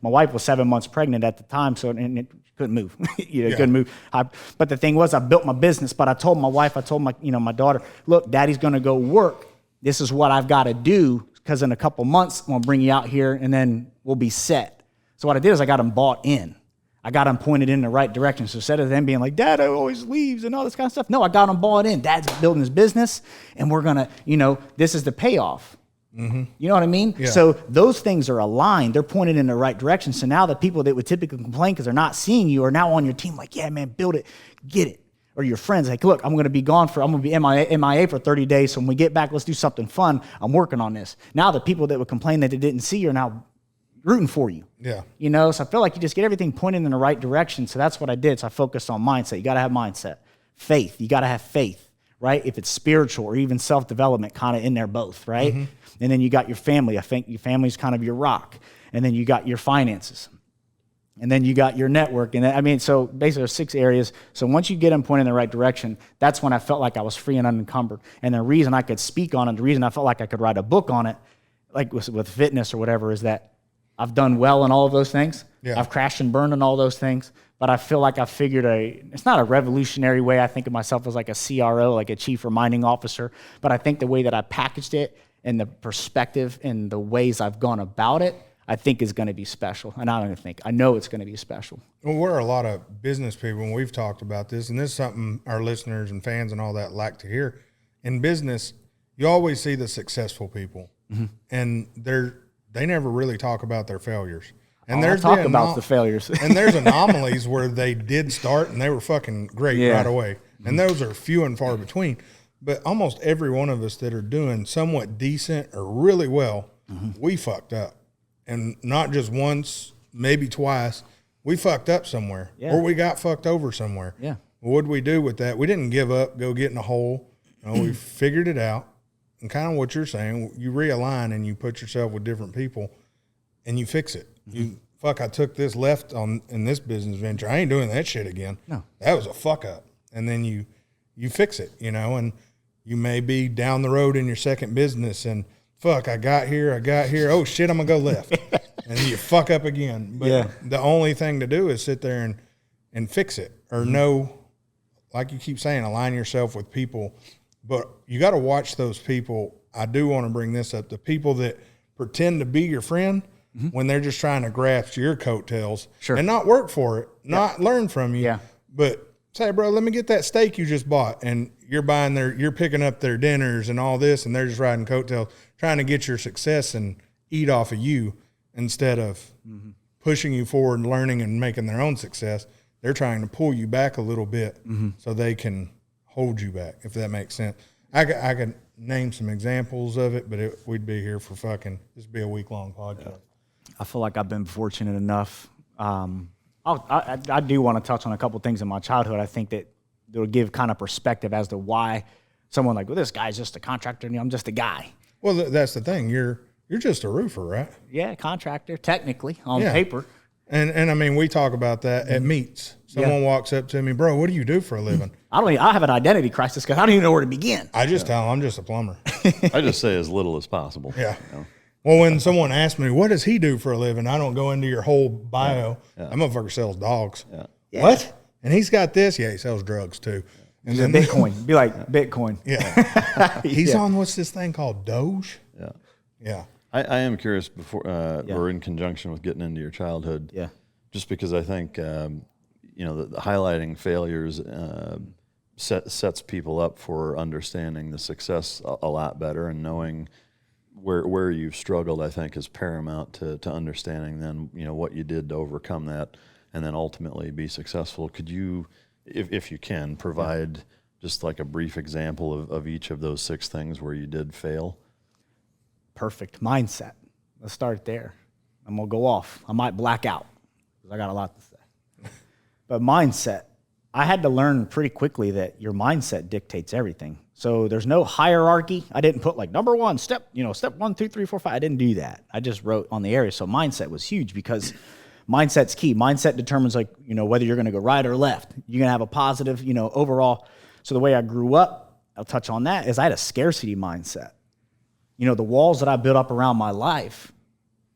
S4: wife was 7 months pregnant at the time, so and it couldn't move. Couldn't move. But the thing was, I built my business, but I told my wife, my daughter, look, Daddy's going to go work. This is what I've got to do because in a couple months, I'm going to bring you out here, and then we'll be set. So what I did is I got them bought in. I got them pointed in the right direction. So instead of them being like, Dad always leaves and all this kind of stuff, no, I got them bought in. Dad's building his business, and we're going to, this is the payoff. Mm-hmm. You know what I mean?
S1: Yeah.
S4: So those things are aligned. They're pointed in the right direction. So now the people that would typically complain because they're not seeing you are now on your team like, yeah, man, build it, get it. Or your friends like, look, I'm going to be MIA for 30 days. So when we get back, let's do something fun. I'm working on this. Now the people that would complain that they didn't see you are now rooting for you.
S1: Yeah.
S4: So I feel like you just get everything pointed in the right direction. So that's what I did. So I focused on mindset. You got to have mindset. Faith. You got to have faith, right? If it's spiritual or even self-development, kind of in there both, right? Mm-hmm. And then you got your family. I think your family's kind of your rock. And then you got your finances. And then you got your network. And so basically there's 6 areas. So once you get them pointed in the right direction, that's when I felt like I was free and unencumbered. And the reason I could speak on it, the reason I felt like I could write a book on it, like with fitness or whatever, is that I've done well in all of those things.
S1: Yeah.
S4: I've crashed and burned in all those things. But I feel like I figured it's not a revolutionary way. I think of myself as like a CRO, like a chief reminding officer. But I think the way that I packaged it and the perspective and the ways I've gone about it, I think is going to be special. And I know it's going to be special.
S1: Well, we're a lot of business people, and we've talked about this, and this is something our listeners and fans and all that like to hear. In business, you always see the successful people, and they never really talk about their failures. And
S4: there's talk about the failures.
S1: And there's anomalies where they did start and they were fucking great right away. And those are few and far between. But almost every one of us that are doing somewhat decent or really well, we fucked up. And not just once, maybe twice. We fucked up somewhere. Yeah. Or we got fucked over somewhere.
S4: Yeah.
S1: What did we do with that? We didn't give up, go get in a hole. We figured it out. And kind of what you're saying, you realign and you put yourself with different people and you fix it. I took this left in this business venture. I ain't doing that shit again.
S4: No.
S1: That was a fuck up. And then you fix it, and you may be down the road in your second business and I got here. Oh shit, I'm gonna go left. And then you fuck up again. But the only thing to do is sit there and fix it or know, like you keep saying, align yourself with people. But you got to watch those people. I do want to bring this up. The people that pretend to be your friend when they're just trying to grasp your coattails and not work for it, not learn from you, but say, bro, let me get that steak you just bought. And you're picking up their dinners and all this, and they're just riding coattails, trying to get your success and eat off of you instead of pushing you forward and learning and making their own success. They're trying to pull you back a little bit so they can hold you back, if that makes sense. I could name some examples of it, but we'd be here for this would be a week-long podcast.
S4: I feel like I've been fortunate enough. I do want to touch on a couple things in my childhood. I think that it'll give kind of perspective as to why someone like, well, this guy's just a contractor and I'm just a guy.
S1: Well, that's the thing. You're just a roofer, right?
S4: Yeah, contractor, technically, on paper.
S1: And we talk about that at meets. Someone walks up to me, bro, what do you do for a living?
S4: I have an identity crisis because I don't even know where to begin.
S1: I just tell them I'm just a plumber.
S2: I just say as little as possible.
S1: Yeah. Well, when someone asks me, what does he do for a living? I don't go into your whole bio. That motherfucker sells dogs. Yeah. What? And he's got this? Yeah, he sells drugs too. And
S4: then Bitcoin. Be like Bitcoin.
S1: Yeah. He's on what's this thing called Doge?
S2: Yeah.
S1: Yeah.
S2: I am curious before, or in conjunction with getting into your childhood.
S4: Yeah.
S2: Just because I think, the highlighting failures sets people up for understanding the success a lot better, and knowing where you've struggled, I think, is paramount to understanding then, what you did to overcome that and then ultimately be successful. Could you, if you can, provide just like a brief example of each of those 6 things where you did fail?
S4: Perfect. Mindset. Let's start there. I'm going to go off. I might black out because I got a lot to say. But mindset. I had to learn pretty quickly that your mindset dictates everything. So there's no hierarchy. I didn't put like number 1, step 1, 2, 3, 4, 5. I didn't do that. I just wrote on the area. So mindset was huge because mindset's key. Mindset determines whether you're going to go right or left. You're going to have a positive, overall. So the way I grew up, I'll touch on that, is I had a scarcity mindset. The walls that I built up around my life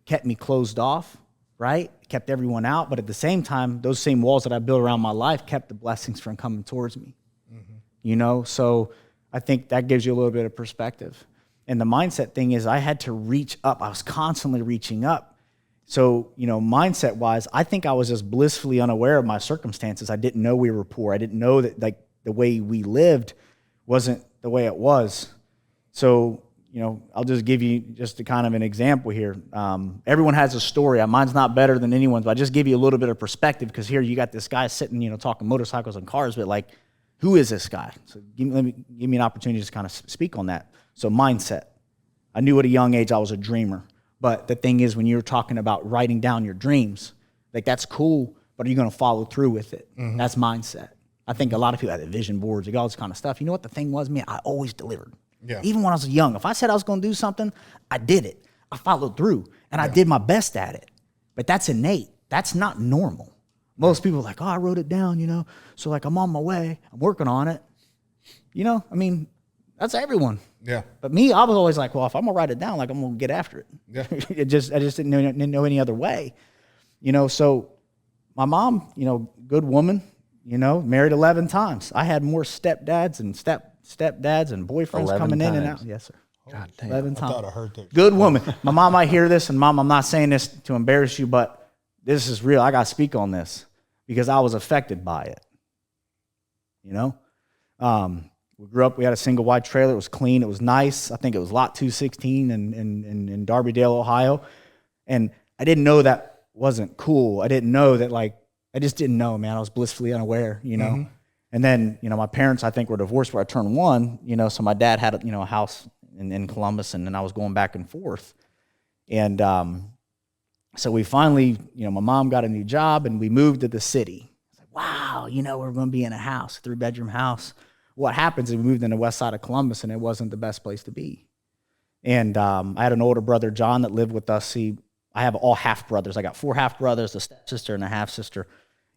S4: kept me closed off, right? Kept everyone out. But at the same time, those same walls that I built around my life kept the blessings from coming towards me. Mm-hmm. So I think that gives you a little bit of perspective. And the mindset thing is I had to reach up. I was constantly reaching up. So, mindset-wise, I think I was just blissfully unaware of my circumstances. I didn't know we were poor. I didn't know that the way we lived wasn't the way it was. So, I'll just give you just a kind of an example here. Everyone has a story. Mine's not better than anyone's, but I just give you a little bit of perspective because here you got this guy sitting, talking motorcycles and cars, but who is this guy? So give me an opportunity to just kind of speak on that. So mindset. I knew at a young age I was a dreamer, but the thing is when you're talking about writing down your dreams, that's cool, but are you going to follow through with it? Mm-hmm. That's mindset. I think a lot of people have vision boards, all this kind of stuff. You know what the thing was, man? I always delivered. Yeah. Even when I was young, if I said I was going to do something, I did it. I followed through, and I did my best at it. But that's innate. That's not normal. Most people are like, I wrote it down, so I'm on my way. I'm working on it. That's everyone. Yeah. But me, I was always like, well, if I'm going to write it down, I'm going to get after it. Yeah. I just didn't know any other way. So my mom, good woman, married 11 times. I had more stepdads and stepdads and boyfriends coming in and out. Yes, sir. God damn. 11 times. I thought I heard that. Good woman. My mom might hear this, and Mom, I'm not saying this to embarrass you, but this is real. I got to speak on this because I was affected by it. We grew up, we had a single wide trailer. It was clean. It was nice. I think it was lot 216 in Darbydale, Ohio. And I didn't know that wasn't cool. I didn't know that, I just didn't know, man. I was blissfully unaware, Mm-hmm. And then, my parents, I think, were divorced where I turned 1, so my dad had, a house in Columbus, and then I was going back and forth. And so we finally, my mom got a new job, and we moved to the city. It's like, wow, we're going to be in a house, 3-bedroom house. What happens is we moved in the west side of Columbus, and it wasn't the best place to be. And I had an older brother, John, that lived with us. I have all half-brothers. I got 4 half-brothers, a stepsister, and a half-sister.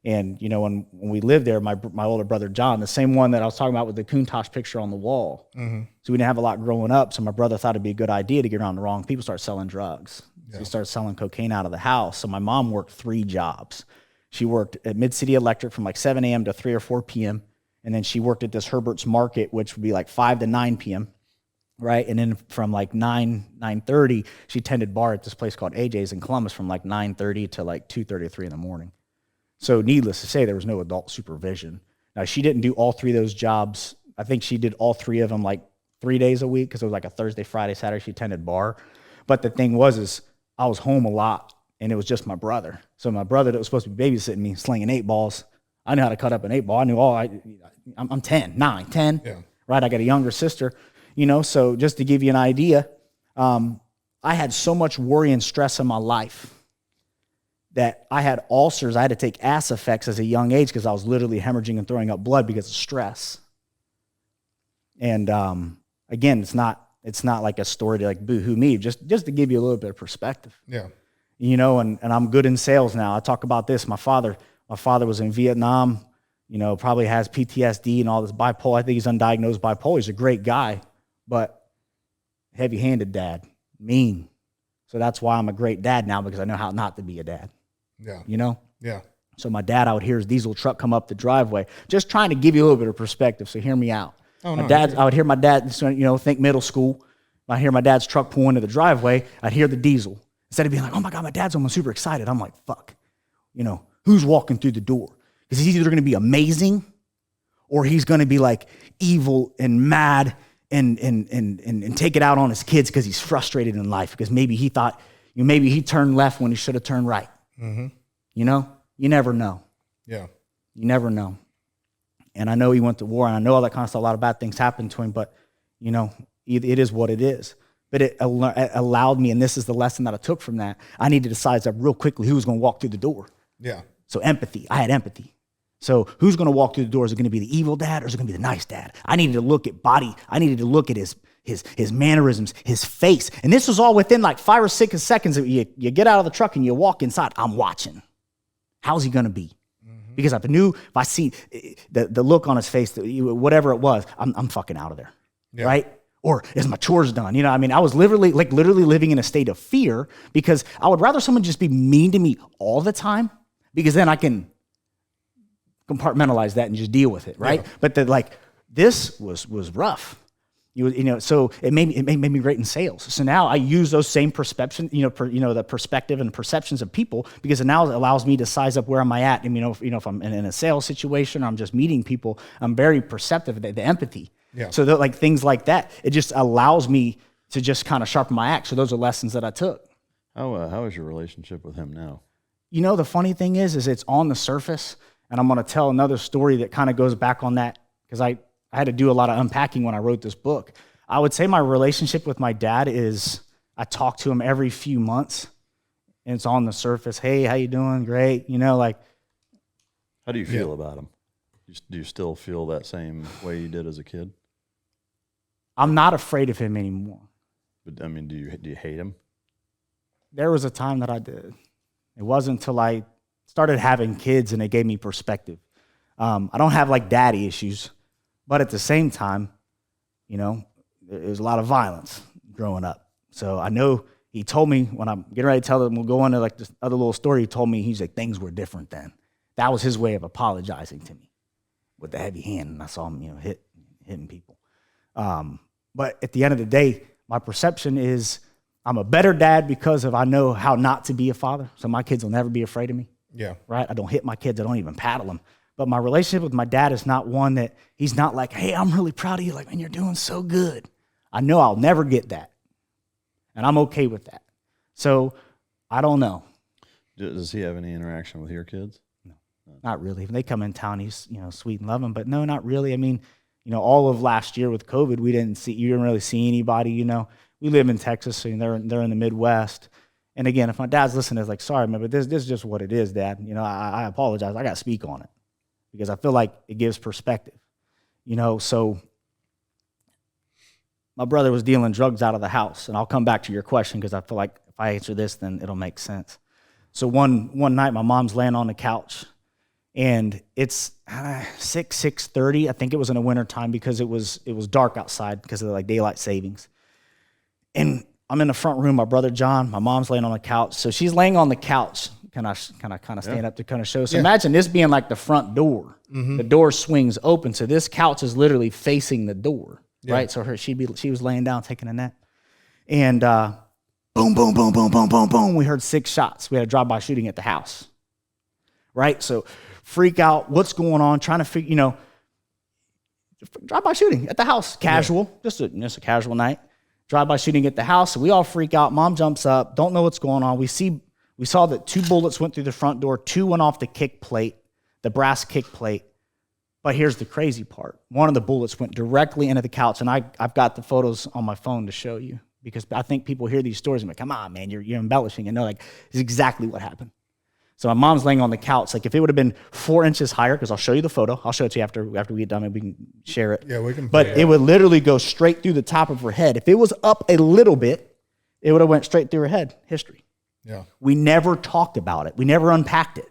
S4: And, when we lived there, my older brother, John, the same one that I was talking about with the Countach picture on the wall. Mm-hmm. So we didn't have a lot growing up. So my brother thought it'd be a good idea to get around the wrong people, start selling drugs. Yeah. So he started selling cocaine out of the house. So my mom worked 3 jobs. She worked at Mid-City Electric from 7 a.m. to 3 or 4 p.m. And then she worked at this Herbert's Market, which would be 5 to 9 p.m. Right. And then from 9:30, she tended bar at this place called AJ's in Columbus from 9:30 to 2:30 or 3 in the morning. So needless to say, there was no adult supervision. Now, she didn't do all 3 of those jobs. I think she did all 3 of them 3 days a week because it was a Thursday, Friday, Saturday. She tended bar. But the thing was I was home a lot, and it was just my brother. So my brother that was supposed to be babysitting me, slinging 8 balls. I knew how to cut up an 8 ball. I knew I'm 10, 9, 10. Yeah. Right? I got a younger sister, So just to give you an idea, I had so much worry and stress in my life that I had ulcers. I had to take Acifex as a young age because I was literally hemorrhaging and throwing up blood because of stress. And again, it's not like a story to boo-hoo me, just to give you a little bit of perspective. Yeah. And I'm good in sales now. I talk about this. My father was in Vietnam, probably has PTSD and all this bipolar. I think he's undiagnosed bipolar. He's a great guy, but heavy-handed dad, mean. So that's why I'm a great dad now because I know how not to be a dad. Yeah. Yeah. So my dad, I would hear his diesel truck come up the driveway, just trying to give you a little bit of perspective. So hear me out.
S1: Oh,
S4: my dad, I would hear my dad, think middle school. I hear my dad's truck pull into the driveway. I'd hear the diesel. Instead of being like, oh my God, my dad's almost super excited. I'm like, fuck, who's walking through the door? Because he's either going to be amazing or he's going to be like evil and mad and take it out on his kids because he's frustrated in life because maybe he thought, maybe he turned left when he should have turned right. Mm-hmm. You never know.
S1: Yeah.
S4: You never know. And I know he went to war, and I know all that kind of stuff. A lot of bad things happened to him, but, it is what it is. But it allowed me, and this is the lesson that I took from that, I needed to size up real quickly who was going to walk through the door.
S1: Yeah.
S4: So empathy. I had empathy. So who's going to walk through the door? Is it going to be the evil dad or is it going to be the nice dad? I needed to look at body. I needed to look at his mannerisms, his face. And this was all within like 5 or 6 seconds. You get out of the truck and you walk inside. I'm watching. How's he going to be? Mm-hmm. Because if I see the look on his face, whatever it was, I'm fucking out of there. Yeah. Right? Or is my chores done? I was literally living in a state of fear because I would rather someone just be mean to me all the time because then I can compartmentalize that and just deal with it, right? Yeah. But this was rough. So it made me great in sales. So now I use those same perception, the perspective and perceptions of people because it now allows me to size up where am I at. And if I'm in a sales situation or I'm just meeting people, I'm very perceptive of the empathy. Yeah. So that things like that, it just allows me to just kind of sharpen my axe. So those are lessons that I took.
S2: How is your relationship with him now?
S4: The funny thing is it's on the surface, and I'm going to tell another story that kind of goes back on that because I had to do a lot of unpacking when I wrote this book. I would say my relationship with my dad is I talk to him every few months, and it's on the surface. Hey, how you doing? Great.
S2: How do you feel about him? Do you still feel that same way you did as a kid?
S4: I'm not afraid of him anymore.
S2: But do you hate him?
S4: There was a time that I did. It wasn't until I started having kids and it gave me perspective. I don't have daddy issues, but at the same time, there's a lot of violence growing up. So I know he told me when I'm getting ready to tell him, we'll go into this other little story. He told me, he's like, things were different then. That was his way of apologizing to me with the heavy hand. And I saw him, hitting people. But at the end of the day, my perception is I'm a better dad because I know how not to be a father. So my kids will never be afraid of me.
S1: Yeah.
S4: Right? I don't hit my kids. I don't even paddle them. But my relationship with my dad is not one that he's not like, hey, I'm really proud of you. Man, you're doing so good. I know I'll never get that. And I'm okay with that. So I don't know.
S2: Does he have any interaction with your kids?
S4: No, not really. When they come in town, he's, sweet and loving, but no, not really. All of last year with COVID, you didn't really see anybody, We live in Texas, so they're in the Midwest. And again, if my dad's listening, it's sorry, man, but this is just what it is, Dad. I apologize. I got to speak on it because I feel like it gives perspective. So my brother was dealing drugs out of the house, and I'll come back to your question because I feel like if I answer this, then it'll make sense. So one night, my mom's laying on the couch, and it's 6:30. I think it was in the wintertime because it was dark outside because of daylight savings. And I'm in the front room, my brother John, my mom's laying on the couch. So she's laying on the couch. Can I stand up to kind of show? So imagine this being like the front door. Mm-hmm. The door swings open. So this couch is literally facing the door, right? So she was laying down taking a nap. And boom, boom, boom, boom, boom, boom, boom. We heard 6 shots. We had a drive-by shooting at the house, right? So freak out. What's going on? Trying to figure, drive-by shooting at the house. Casual, just a casual night. Drive-by shooting at the house. So we all freak out. Mom jumps up. Don't know what's going on. We saw that 2 bullets went through the front door. 2 went off the kick plate, the brass kick plate. But here's the crazy part. One of the bullets went directly into the couch, and I've got the photos on my phone to show you because I think people hear these stories and be like, come on, man, you're embellishing. And no, it's exactly what happened. So my mom's laying on the couch. If it would have been 4 inches higher, because I'll show you the photo. I'll show it to you after we get done. Maybe we can share it.
S1: Yeah, we can.
S4: But it would literally go straight through the top of her head. If it was up a little bit, it would have went straight through her head. History.
S1: Yeah.
S4: We never talked about it. We never unpacked it.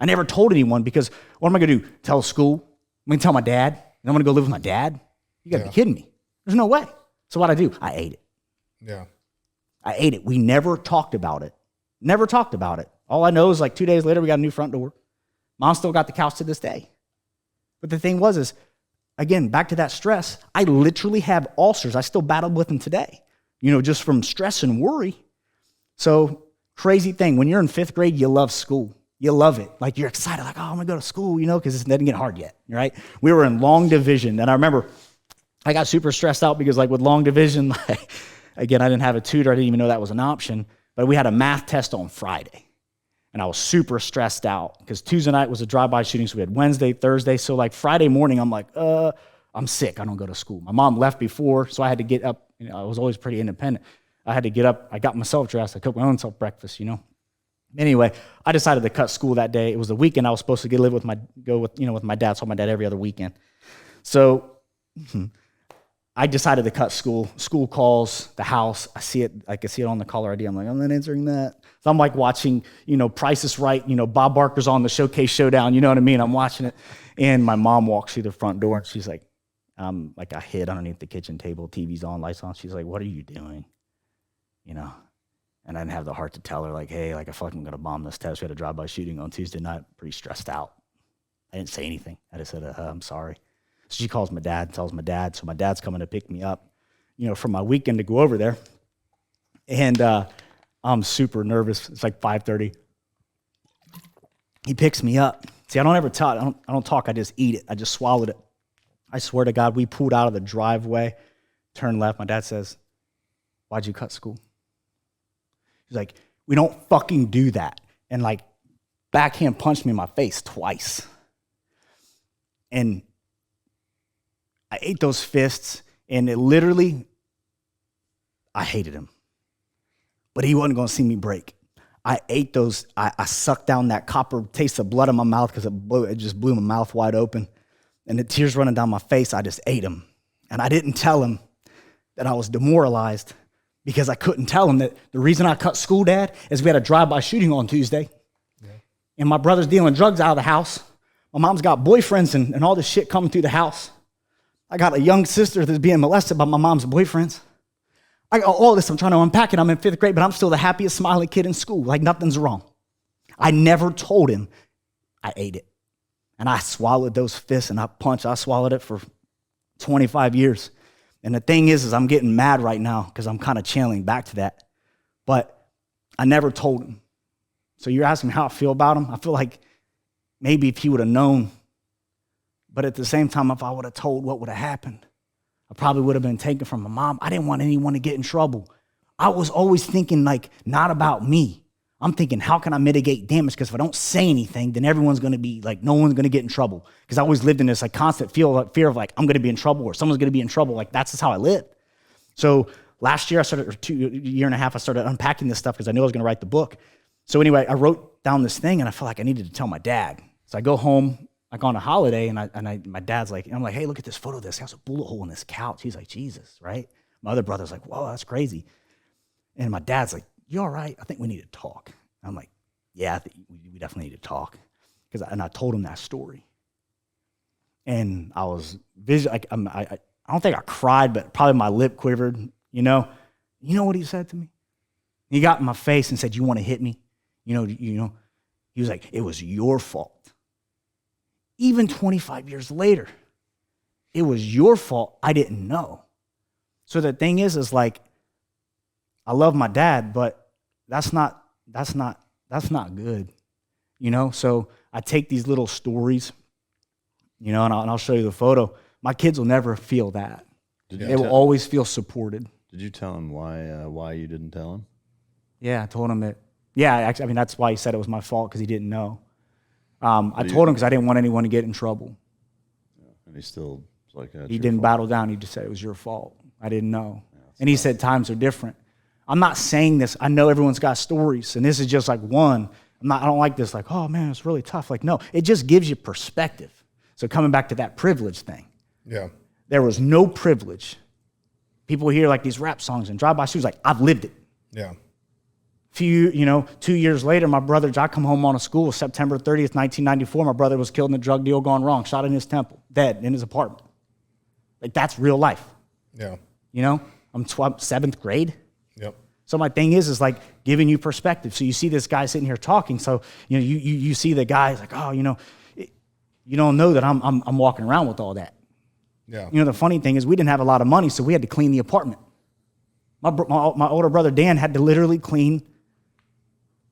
S4: I never told anyone because what am I going to do? Tell school? I'm going to tell my dad? And I'm going to go live with my dad? You got to be kidding me. There's no way. So what I do? I ate it.
S1: Yeah.
S4: I ate it. We never talked about it. Never talked about it. All I know is 2 days later, we got a new front door. Mom still got the couch to this day. But the thing was, again, back to that stress, I literally have ulcers. I still battle with them today, just from stress and worry. So crazy thing, when you're in 5th grade, you love school. You love it. Like, you're excited, like, oh, I'm going to go to school, because it didn't get hard yet, right? We were in long division, and I remember I got super stressed out because, like, with long division, like, again, I didn't have a tutor. I didn't even know that was an option, but we had a math test on Friday, and I was super stressed out because Tuesday night was a drive-by shooting, so we had Wednesday, Thursday, so, like, Friday morning, I'm like, I'm sick. I don't go to school. My mom left before, so I had to get up. I was always pretty independent. I had to get up. I got myself dressed. I cooked my own self breakfast, Anyway, I decided to cut school that day. It was the weekend. I was supposed to go with my dad. Saw my dad every other weekend. So I decided to cut school. School calls the house. I see it. I can see it on the caller ID. I'm like, I'm not answering that. So I'm like watching, Price is Right. Bob Barker's on the Showcase Showdown. You know what I mean? I'm watching it, and my mom walks through the front door, and she's like, I hid underneath the kitchen table. TV's on, lights on. She's like, what are you doing? And I didn't have the heart to tell her, like, hey, like, I feel like I'm going to bomb this test. We had a drive-by shooting on Tuesday night, pretty stressed out. I didn't say anything. I just said, I'm sorry. So she calls my dad, tells my dad. So my dad's coming to pick me up, for my weekend to go over there. And I'm super nervous. It's like 5:30. He picks me up. See, I don't ever talk. I don't talk. I just eat it. I just swallowed it. I swear to God, we pulled out of the driveway, turned left. My dad says, why'd you cut school? He's like, we don't fucking do that. And like, backhand punched me in my face twice. And I ate those fists, and it literally, I hated him. But he wasn't going to see me break. I ate those, I sucked down that copper taste of blood in my mouth because it just blew my mouth wide open. And the tears running down my face, I just ate them. And I didn't tell him that I was demoralized, because I couldn't tell him that the reason I cut school, Dad, is we had a drive-by shooting on Tuesday. Yeah. And my brother's dealing drugs out of the house. My mom's got boyfriends and all this shit coming through the house. I got a young sister that's being molested by my mom's boyfriends. I got all this. I'm trying to unpack it. I'm in 5th grade, but I'm still the happiest, smiling kid in school. Like, nothing's wrong. I never told him. I ate it. And I swallowed those fists, and I swallowed it for 25 years. And the thing is I'm getting mad right now because I'm kind of channeling back to that. But I never told him. So you're asking me how I feel about him? I feel like maybe if he would have known. But at the same time, if I would have told, what would have happened? I probably would have been taken from my mom. I didn't want anyone to get in trouble. I was always thinking, like, not about me. I'm thinking, how can I mitigate damage? Because if I don't say anything, then everyone's going to be like, no one's going to get in trouble. Because I always lived in this like constant fear of like, I'm going to be in trouble or someone's going to be in trouble. Like, that's just how I lived. So last year, year and a half, I started unpacking this stuff because I knew I was going to write the book. So anyway, I wrote down this thing, and I felt like I needed to tell my dad. So I go home, like on a holiday, and my dad's like, I'm like, hey, look at this photo of this. There's a bullet hole in this couch. He's like, Jesus, right? My other brother's like, whoa, that's crazy. And my dad's like, you all right? I think we need to talk. I'm like, yeah, I think we definitely need to talk. And I told him that story. And I was like, I don't think I cried, but probably my lip quivered, You know what he said to me? He got in my face and said, you want to hit me? He was like, it was your fault. Even 25 years later, it was your fault. I didn't know. So the thing is like, I love my dad, but that's not good, So I take these little stories, and I'll show you the photo. My kids will never feel that. They will always feel supported.
S2: Did you tell him why you didn't tell him?
S4: Yeah, I told him it. Yeah, actually, that's why he said it was my fault, because he didn't know. I told him because I didn't want anyone to get in trouble.
S2: Yeah, and he still was like,
S4: he didn't battle down. He just said it was your fault. I didn't know. Yeah, and he said times are different. I'm not saying this. I know everyone's got stories, and this is just like one. I don't like this, like, oh, man, it's really tough. Like, no, it just gives you perspective. So coming back to that privilege thing.
S1: Yeah.
S4: There was no privilege. People hear like these rap songs and drive-by shootings, like, I've lived it.
S1: Yeah.
S4: 2 years later, my brother, I come home on a school, September 30th, 1994. My brother was killed in a drug deal gone wrong, shot in his temple, dead in his apartment. Like, that's real life.
S1: Yeah.
S4: I'm 7th grade.
S1: Yep.
S4: So my thing is like giving you perspective. So you see this guy sitting here talking. So, you know, you see the guy's like, oh, you know, you don't know that I'm walking around with all that.
S1: Yeah.
S4: You know, the funny thing is we didn't have a lot of money, so we had to clean the apartment. My older brother, Dan, had to literally clean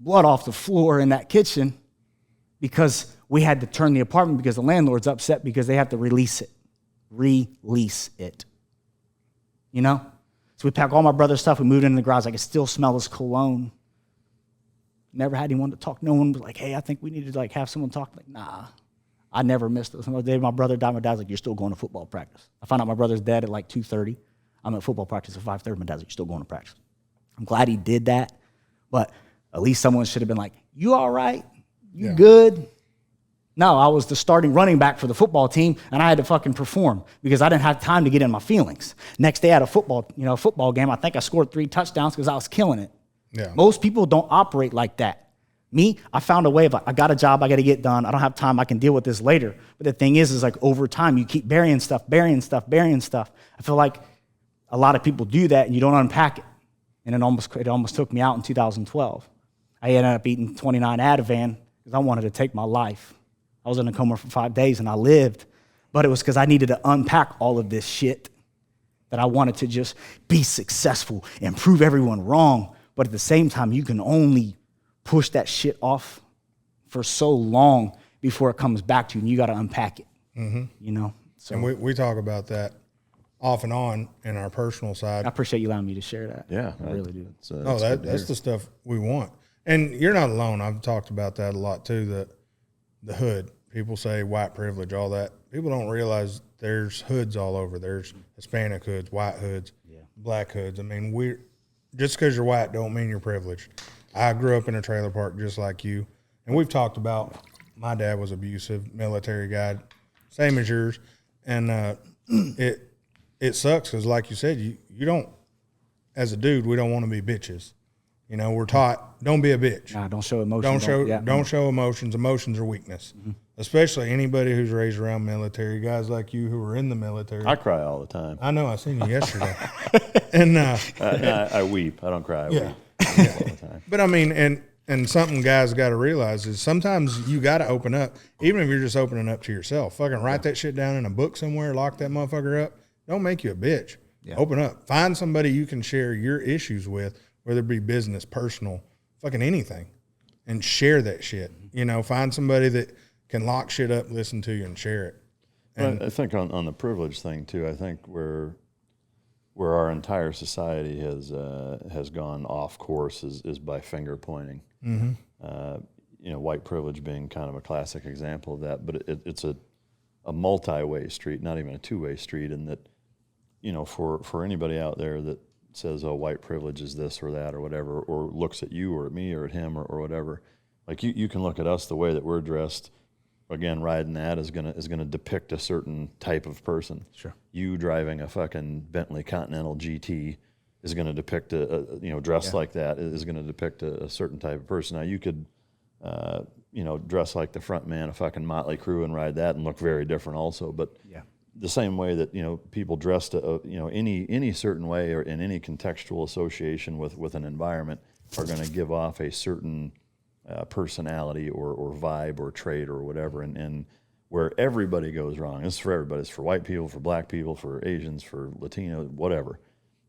S4: blood off the floor in that kitchen because we had to turn the apartment because the landlord's upset because they have to release it. Release it. You know? So we packed all my brother's stuff. We moved into the garage. I could still smell his cologne. Never had anyone to talk. No one was like, hey, I think we need to like have someone talk. Like, nah. I never missed it. Some day my brother died. My dad's like, you're still going to football practice. I found out my brother's dead at like 2:30. I'm at football practice at 5:30. My dad's like, you're still going to practice. I'm glad he did that. But at least someone should have been like, you all right? You good? No, I was the starting running back for the football team, and I had to fucking perform because I didn't have time to get in my feelings. Next day I had a football game. I think I scored 3 touchdowns because I was killing it.
S1: Yeah.
S4: Most people don't operate like that. Me, I found a way of, I got a job I got to get done. I don't have time. I can deal with this later. But the thing is like over time, you keep burying stuff. I feel like a lot of people do that, and you don't unpack it. And it almost took me out in 2012. I ended up eating 29 Ativan because I wanted to take my life. I was in a coma for 5 days, and I lived. But it was because I needed to unpack all of this shit that I wanted to just be successful and prove everyone wrong. But at the same time, you can only push that shit off for so long before it comes back to you, and you got to unpack it. Mm-hmm. You know? So,
S1: and we talk about that off and on in our personal side.
S4: I appreciate you allowing me to share that.
S2: Yeah.
S4: I really do.
S1: That's the stuff we want. And you're not alone. I've talked about that a lot too, the hood. People say white privilege, all that. People don't realize there's hoods all over. There's Hispanic hoods, white hoods, black hoods. I mean, just because you're white don't mean you're privileged. I grew up in a trailer park just like you. And we've talked about my dad was abusive, military guy, same as yours. And it sucks because, like you said, you don't, as a dude, we don't want to be bitches. You know, we're taught, don't be a bitch.
S4: Nah, don't show emotions.
S1: Don't show emotions. Emotions are weakness. Mm-hmm. Especially anybody who's raised around military, guys like you who are in the military.
S2: I cry all the time.
S1: I know, I seen you yesterday. And
S2: I weep. I don't cry. I weep all the time.
S1: But I mean, and something guys got to realize is sometimes you got to open up, even if you're just opening up to yourself. Fucking write that shit down in a book somewhere, lock that motherfucker up. Don't make you a bitch. Yeah. Open up. Find somebody you can share your issues with, whether it be business, personal, fucking anything, and share that shit. You know, find somebody that can lock shit up, listen to you, and share it. And
S2: I think on the privilege thing too, I think where our entire society has gone off course is by finger pointing. Mm-hmm. You know, white privilege being kind of a classic example of that, but it's a multi-way street, not even a two-way street, and that, you know, for anybody out there that says, oh, white privilege is this or that or whatever, or looks at you or at me or at him or whatever, like you can look at us the way that we're dressed. Again, riding that is gonna depict a certain type of person. Sure. You driving a fucking Bentley Continental GT is gonna depict dressed like that is gonna depict a certain type of person. Now you could, dress like the front man of fucking Motley Crue and ride that and look very different also. But the same way that, you know, people dressed, any certain way or in any contextual association with an environment are gonna give off a certain personality or vibe or trait or whatever, and where everybody goes wrong, this is for everybody, it's for white people, for black people, for Asians, for Latino, whatever,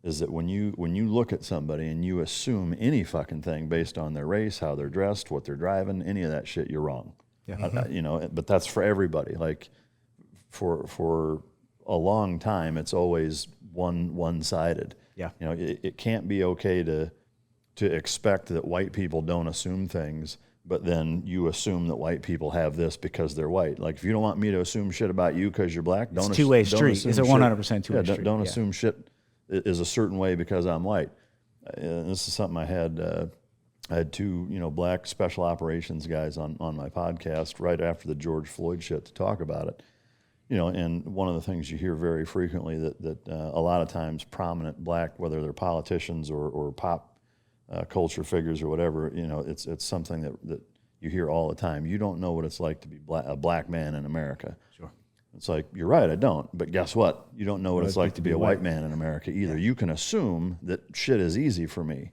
S2: is that when you look at somebody and you assume any fucking thing based on their race, how they're dressed, what they're driving, any of that shit, you're wrong. Yeah. Mm-hmm. But that's for everybody. Like for a long time, it's always one-sided. Yeah. You know, it can't be okay to expect that white people don't assume things, but then you assume that white people have this because they're white. Like, if you don't want me to assume shit about you because you're black,
S4: it's a two-way street. It's a 100% two-way street.
S2: Don't assume shit is a certain way because I'm white. This is something I had two, black special operations guys on my podcast right after the George Floyd shit to talk about it. And one of the things you hear very frequently that a lot of times prominent black, whether they're politicians or pop culture figures or whatever, it's something that you hear all the time. You don't know what it's like to be a black man in America. Sure. It's like, you're right, I don't. But guess what? You don't know what it's like to be a white man in America either. Yeah. You can assume that shit is easy for me.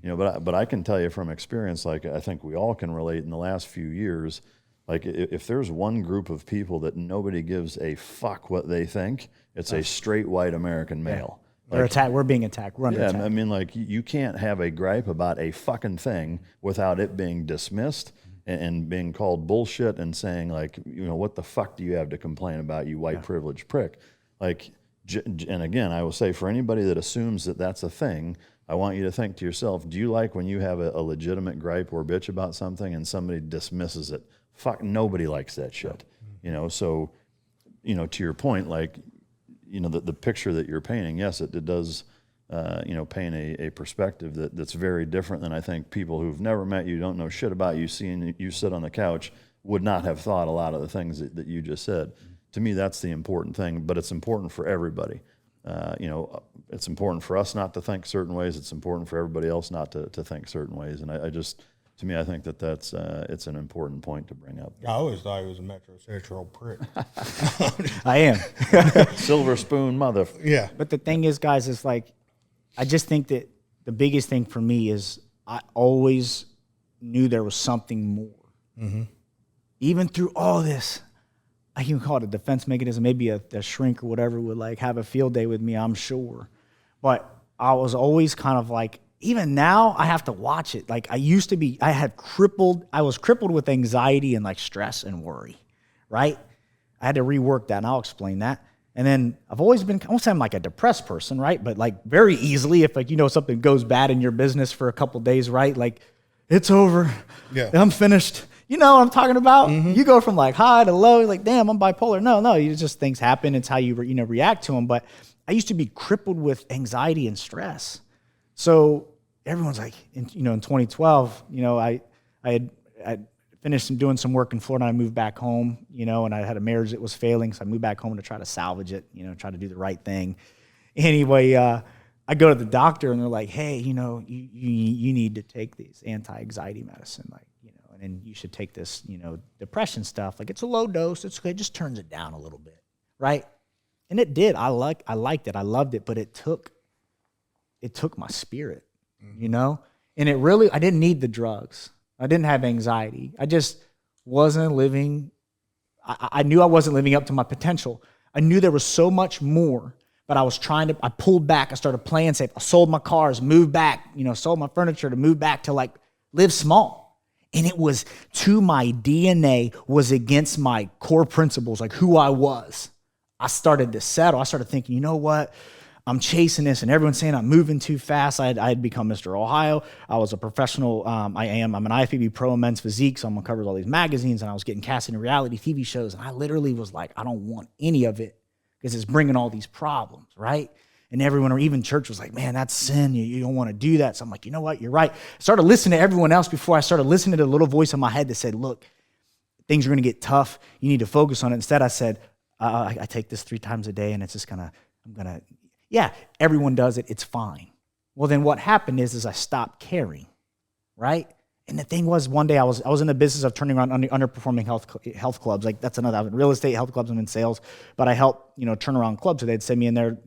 S2: You know, but I can tell you from experience, like I think we all can relate in the last few years, like if there's one group of people that nobody gives a fuck what they think, it's a straight white American male.
S4: Like, we're being attacked. We're under attack.
S2: I mean, like you can't have a gripe about a fucking thing without it being dismissed and being called bullshit and saying like, you know, what the fuck do you have to complain about, you white privileged prick? Like, and again, I will say for anybody that assumes that that's a thing, I want you to think to yourself, do you like when you have a legitimate gripe or bitch about something and somebody dismisses it? Fuck, nobody likes that shit. You know, so, you know, to your point, like, you know, the picture that you're painting, yes, it does, you know, paint a perspective that's very different than I think people who've never met you, don't know shit about you, seeing you sit on the couch, would not have thought a lot of the things that you just said. To me, that's the important thing, but it's important for everybody. You know, it's important for us not to think certain ways. It's important for everybody else not to think certain ways. And I just, to me, I think that's it's an important point to bring up.
S1: I always thought he was a metrosexual prick.
S4: I am.
S2: Silver spoon mother.
S1: Yeah.
S4: But the thing is, guys, is like, I just think that the biggest thing for me is I always knew there was something more. Mm-hmm. Even through all this, I can call it a defense mechanism. Maybe a shrink or whatever would like have a field day with me, I'm sure. But I was always kind of like, even now I have to watch it. Like I was crippled with anxiety and like stress and worry, right? I had to rework that, and I'll explain that. And then I've always been, I won't say I'm like a depressed person, right? But like very easily, if like, you know, something goes bad in your business for a couple of days, right? Like it's over. Yeah. I'm finished. You know what I'm talking about? Mm-hmm. You go from like high to low, like, damn, I'm bipolar. No, you just, things happen. It's how you react to them. But I used to be crippled with anxiety and stress. So everyone's like, in 2012, you know, I had finished doing some work in Florida, and I moved back home, you know, and I had a marriage that was failing. So I moved back home to try to salvage it, you know, try to do the right thing. Anyway, I go to the doctor, and they're like, hey, you know, you need to take these anti-anxiety medicine, like, you know, and you should take this, you know, depression stuff. Like, it's a low dose. It's okay. It just turns it down a little bit, right? And it did. I liked it. I loved it, but it took my spirit, you know? And I didn't need the drugs. I didn't have anxiety. I just wasn't living. I knew I wasn't living up to my potential. I knew there was so much more, but I pulled back. I started playing safe. I sold my cars, moved back, you know, sold my furniture to move back to like live small. And it was to my DNA, was against my core principles, like who I was. I started to settle. I started thinking, you know what? I'm chasing this, and everyone's saying I'm moving too fast. I had become Mr. Ohio. I was a professional. I'm an IFBB pro in men's physique, so I'm on covers of all these magazines, and I was getting cast in reality TV shows. And I literally was like, I don't want any of it because it's bringing all these problems, right? And everyone, or even church, was like, man, that's sin. You don't want to do that. So I'm like, you know what? You're right. I started listening to everyone else before I started listening to the little voice in my head that said, look, things are going to get tough. You need to focus on it. Instead, I said, I take this 3 times a day, and it's just yeah, everyone does it. It's fine. Well, then what happened is I stopped caring, right? And the thing was, one day I was in the business of turning around underperforming health clubs. Like, that's another. I was in real estate, health clubs, I'm in sales, but I helped, you know, turn around clubs. So they'd send me in there,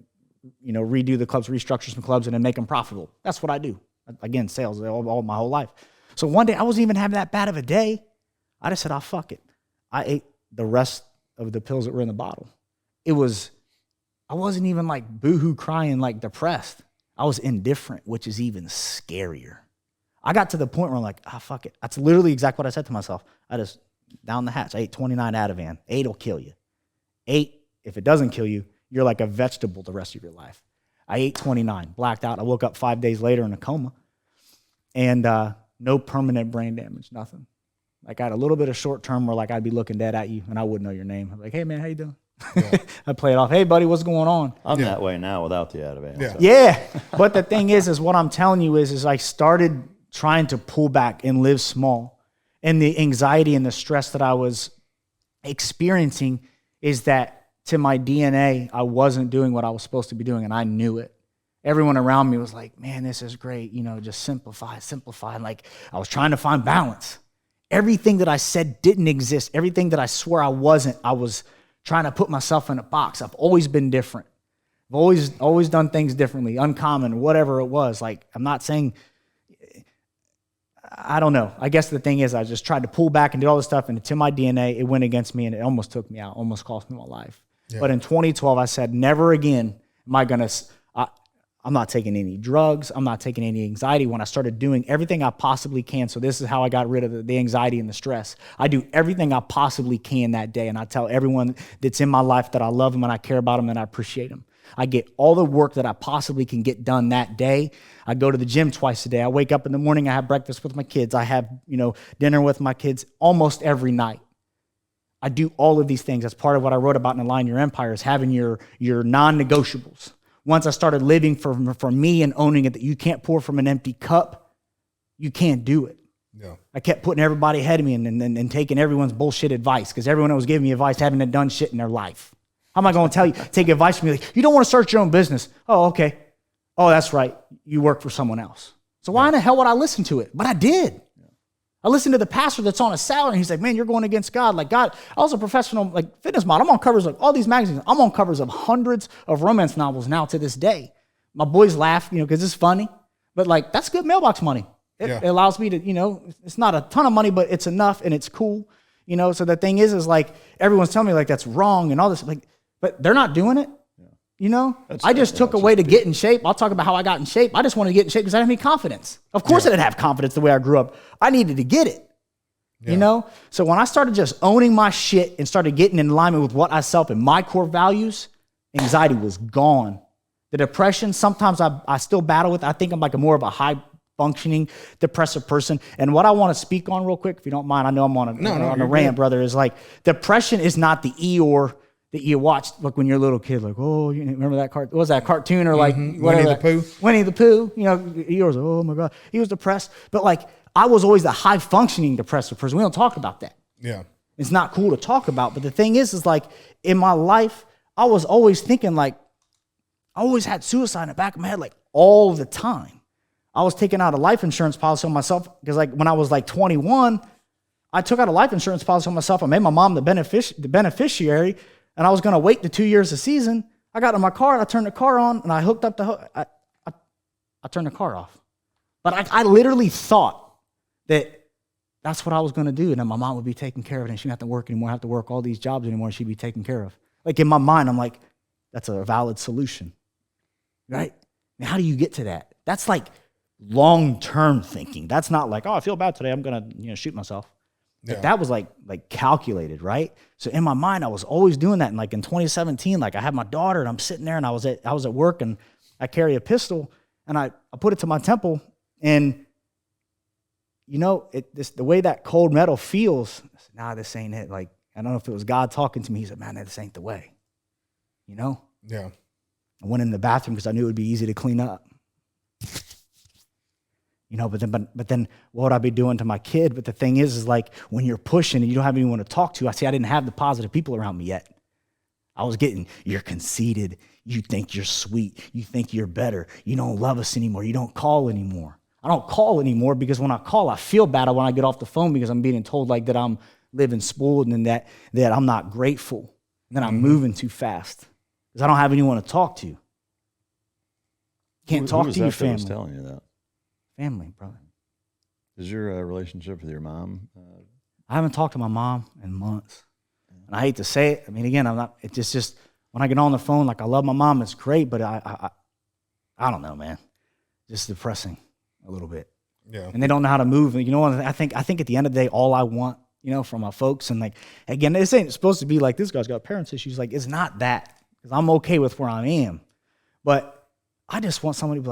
S4: you know, redo the clubs, restructure some clubs, and then make them profitable. That's what I do. Again, sales all my whole life. So one day I wasn't even having that bad of a day. I just said, oh, fuck it. I ate the rest of the pills that were in the bottle. I wasn't even like boohoo crying, like depressed. I was indifferent, which is even scarier. I got to the point where I'm like, fuck it. That's literally exactly what I said to myself. I just, down the hatch, I ate 29 Ativan. 8 will kill you. 8, if it doesn't kill you, you're like a vegetable the rest of your life. I ate 29, blacked out. I woke up 5 days later in a coma. And no permanent brain damage, nothing. Like, I had a little bit of short term where like I'd be looking dead at you and I wouldn't know your name. I'm like, hey man, how you doing? Yeah. I play it off. Hey buddy, what's going on?
S2: I'm that way now without the Ativan.
S1: Yeah.
S2: So.
S4: Yeah. But the thing is what I'm telling you is I started trying to pull back and live small. And the anxiety and the stress that I was experiencing is that to my DNA, I wasn't doing what I was supposed to be doing, and I knew it. Everyone around me was like, man, this is great. You know, just simplify. And like, I was trying to find balance. Everything that I said didn't exist. Everything that I swore I wasn't, I was trying to put myself in a box. I've always been different. I've always done things differently, uncommon, whatever it was. Like, I'm not saying I don't know. I guess the thing is I just tried to pull back and do all this stuff, and it's in my DNA. It went against me, and it almost took me out, almost cost me my life. Yeah. But in 2012, I said, never again am I going to, I'm not taking any drugs. I'm not taking any anxiety. When I started doing everything I possibly can, so this is how I got rid of the anxiety and the stress. I do everything I possibly can that day, and I tell everyone that's in my life that I love them and I care about them and I appreciate them. I get all the work that I possibly can get done that day. I go to the gym twice a day. I wake up in the morning. I have breakfast with my kids. I have, dinner with my kids almost every night. I do all of these things. That's part of what I wrote about in Align Your Empire, is having your non-negotiables. Once I started living for me and owning it, that you can't pour from an empty cup, you can't do it. Yeah. I kept putting everybody ahead of me and taking everyone's bullshit advice, because everyone that was giving me advice haven't done shit in their life. How am I going to tell you, take advice from you? Like, you don't want to start your own business. Oh, okay. Oh, that's right. You work for someone else. So why in the hell would I listen to it? But I did. Yeah. I listened to the pastor that's on a salary, and he's like, man, you're going against God. Like, God, I was a professional fitness model. I'm on covers of all these magazines. I'm on covers of hundreds of romance novels now to this day. My boys laugh, because it's funny. But that's good mailbox money. It allows me to, it's not a ton of money, but it's enough and it's cool. So the thing is everyone's telling me that's wrong and all this. But they're not doing it. I just took a way to get in shape. I'll talk about how I got in shape. I just wanted to get in shape because I didn't have any confidence. Of course I didn't have confidence the way I grew up. I needed to get it. So when I started just owning my shit and started getting in alignment with what I self and my core values, anxiety was gone. The depression, sometimes I still battle with. I think I'm more of a high functioning depressive person. And what I want to speak on real quick, if you don't mind, I know I'm on a rant, brother, is depression is not the Eeyore that you watched when you're a little kid, oh, you remember that cartoon? What was that cartoon or whatever?
S1: Winnie the Pooh.
S4: Winnie the Pooh. Eeyore's oh my God, he was depressed. But I was always the high functioning depressive person. We don't talk about that. Yeah, it's not cool to talk about. But the thing is in my life, I was always thinking I always had suicide in the back of my head all the time. I was taking out a life insurance policy on myself because when I was 21, I took out a life insurance policy on myself. I made my mom the beneficiary. And I was going to wait the 2 years of season. I got in my car, and I turned the car on, and I hooked up I turned the car off. But I literally thought that that's what I was going to do, and then my mom would be taken care of, and she didn't have to work anymore, have to work all these jobs anymore, and she'd be taken care of. In my mind, I'm that's a valid solution, right? Now, how do you get to that? That's long-term thinking. That's not oh, I feel bad today, I'm going to shoot myself. Yeah. That was calculated, right? So in my mind, I was always doing that. And in 2017, I had my daughter, and I'm sitting there, and I was at work, and I carry a pistol, and I put it to my temple, and the way that cold metal feels. I said, nah, this ain't it. I don't know if it was God talking to me. He said, man, this ain't the way. Yeah. I went in the bathroom because I knew it would be easy to clean up. But then what would I be doing to my kid? But the thing is when you're pushing and you don't have anyone to talk to, I didn't have the positive people around me yet. I was getting, you're conceited. You think you're sweet. You think you're better. You don't love us anymore. You don't call anymore. I don't call anymore because when I call, I feel bad when I get off the phone because I'm being told that I'm living spoiled and that I'm not grateful. And that I'm moving too fast because I don't have anyone to talk to. Can't talk to your family.
S2: Who was telling you that?
S4: Family, brother.
S2: Is your relationship with your mom?
S4: I haven't talked to my mom in months. And I hate to say it. Again, I'm not. It's just when I get on the phone, I love my mom. It's great, but I don't know, man. Just depressing a little bit. Yeah. And they don't know how to move. And I think at the end of the day, all I want, from my folks, and again, this ain't supposed to be this guy's got parents issues. It's not that, because I'm okay with where I am, but I just want somebody to be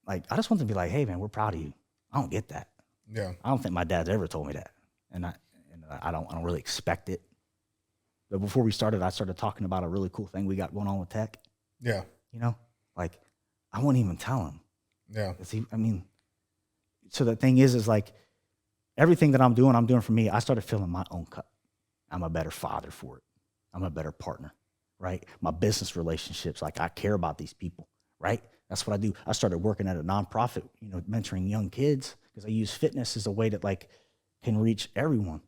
S4: I just want them to be hey, man, we're proud of you. I don't get that. Yeah. I don't think my dad's ever told me that. And I don't really expect it. But before we started, I started talking about a really cool thing we got going on with tech. Yeah. I wouldn't even tell him. Yeah. So the thing is everything that I'm doing for me. I started filling my own cup. I'm a better father for it. I'm a better partner, right? My business relationships, I care about these people, right? That's what I do. I started working at a nonprofit, mentoring young kids because I use fitness as a way that can reach everyone.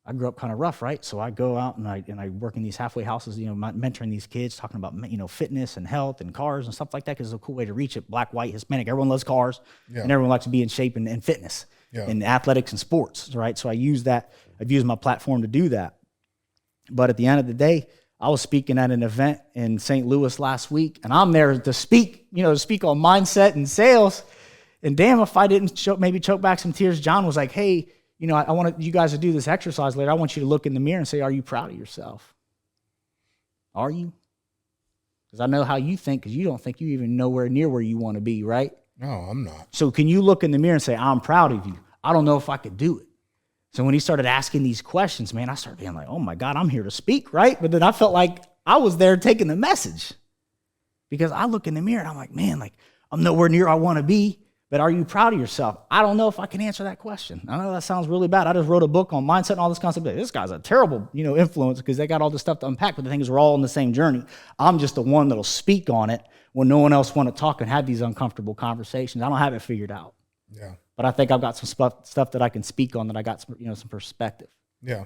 S4: I grew up kind of rough, right? So I go out and I work in these halfway houses, mentoring these kids, talking about, fitness and health and cars and stuff like that, because it's a cool way to reach it. Black, white, Hispanic, everyone loves cars, and everyone likes to be in shape and fitness and athletics and sports, right? So I've used my platform to do that. But at the end of the day, I was speaking at an event in St. Louis last week, and I'm there to speak on mindset and sales. And damn, if I didn't maybe choke back some tears, John was like, hey, I want you guys to do this exercise later. I want you to look in the mirror and say, are you proud of yourself? Are you? Because I know how you think, because you don't think you even nowhere near where you want to be, right?
S1: No, I'm not.
S4: So can you look in the mirror and say, I'm proud of you? I don't know if I could do it. So when he started asking these questions, man, I started being like, oh my God, I'm here to speak, right? But then I felt like I was there taking the message, because I look in the mirror and I'm like, man, I'm nowhere near I want to be. But are you proud of yourself? I don't know if I can answer that question. I know that sounds really bad. I just wrote a book on mindset and all this concept. This guy's a terrible, influence, because they got all this stuff to unpack. But the thing is, we're all on the same journey. I'm just the one that'll speak on it when no one else want to talk and have these uncomfortable conversations. I don't have it figured out.
S1: Yeah.
S4: But I think I've got some stuff that I can speak on, that I got some perspective.
S1: Yeah.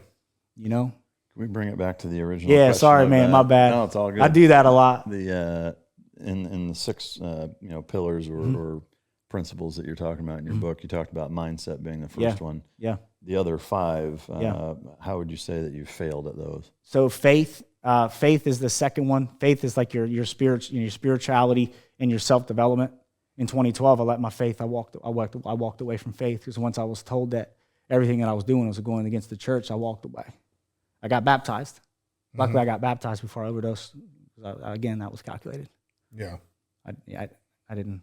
S2: Can we bring it back to the original?
S4: Yeah. Sorry, man. My bad.
S2: No, it's all good.
S4: I do that a lot.
S2: The in the 6 pillars or principles that you're talking about in your book, you talked about mindset being the first one.
S4: Yeah.
S2: The other 5, how would you say that you failed at those?
S4: So faith is the second one. Faith is like your spirituality and your self-development. In 2012, I walked away from faith, because once I was told that everything that I was doing was going against the church, I walked away. I got baptized. Luckily, I got baptized before I overdosed. Again, that was calculated.
S1: Yeah.
S4: I didn't,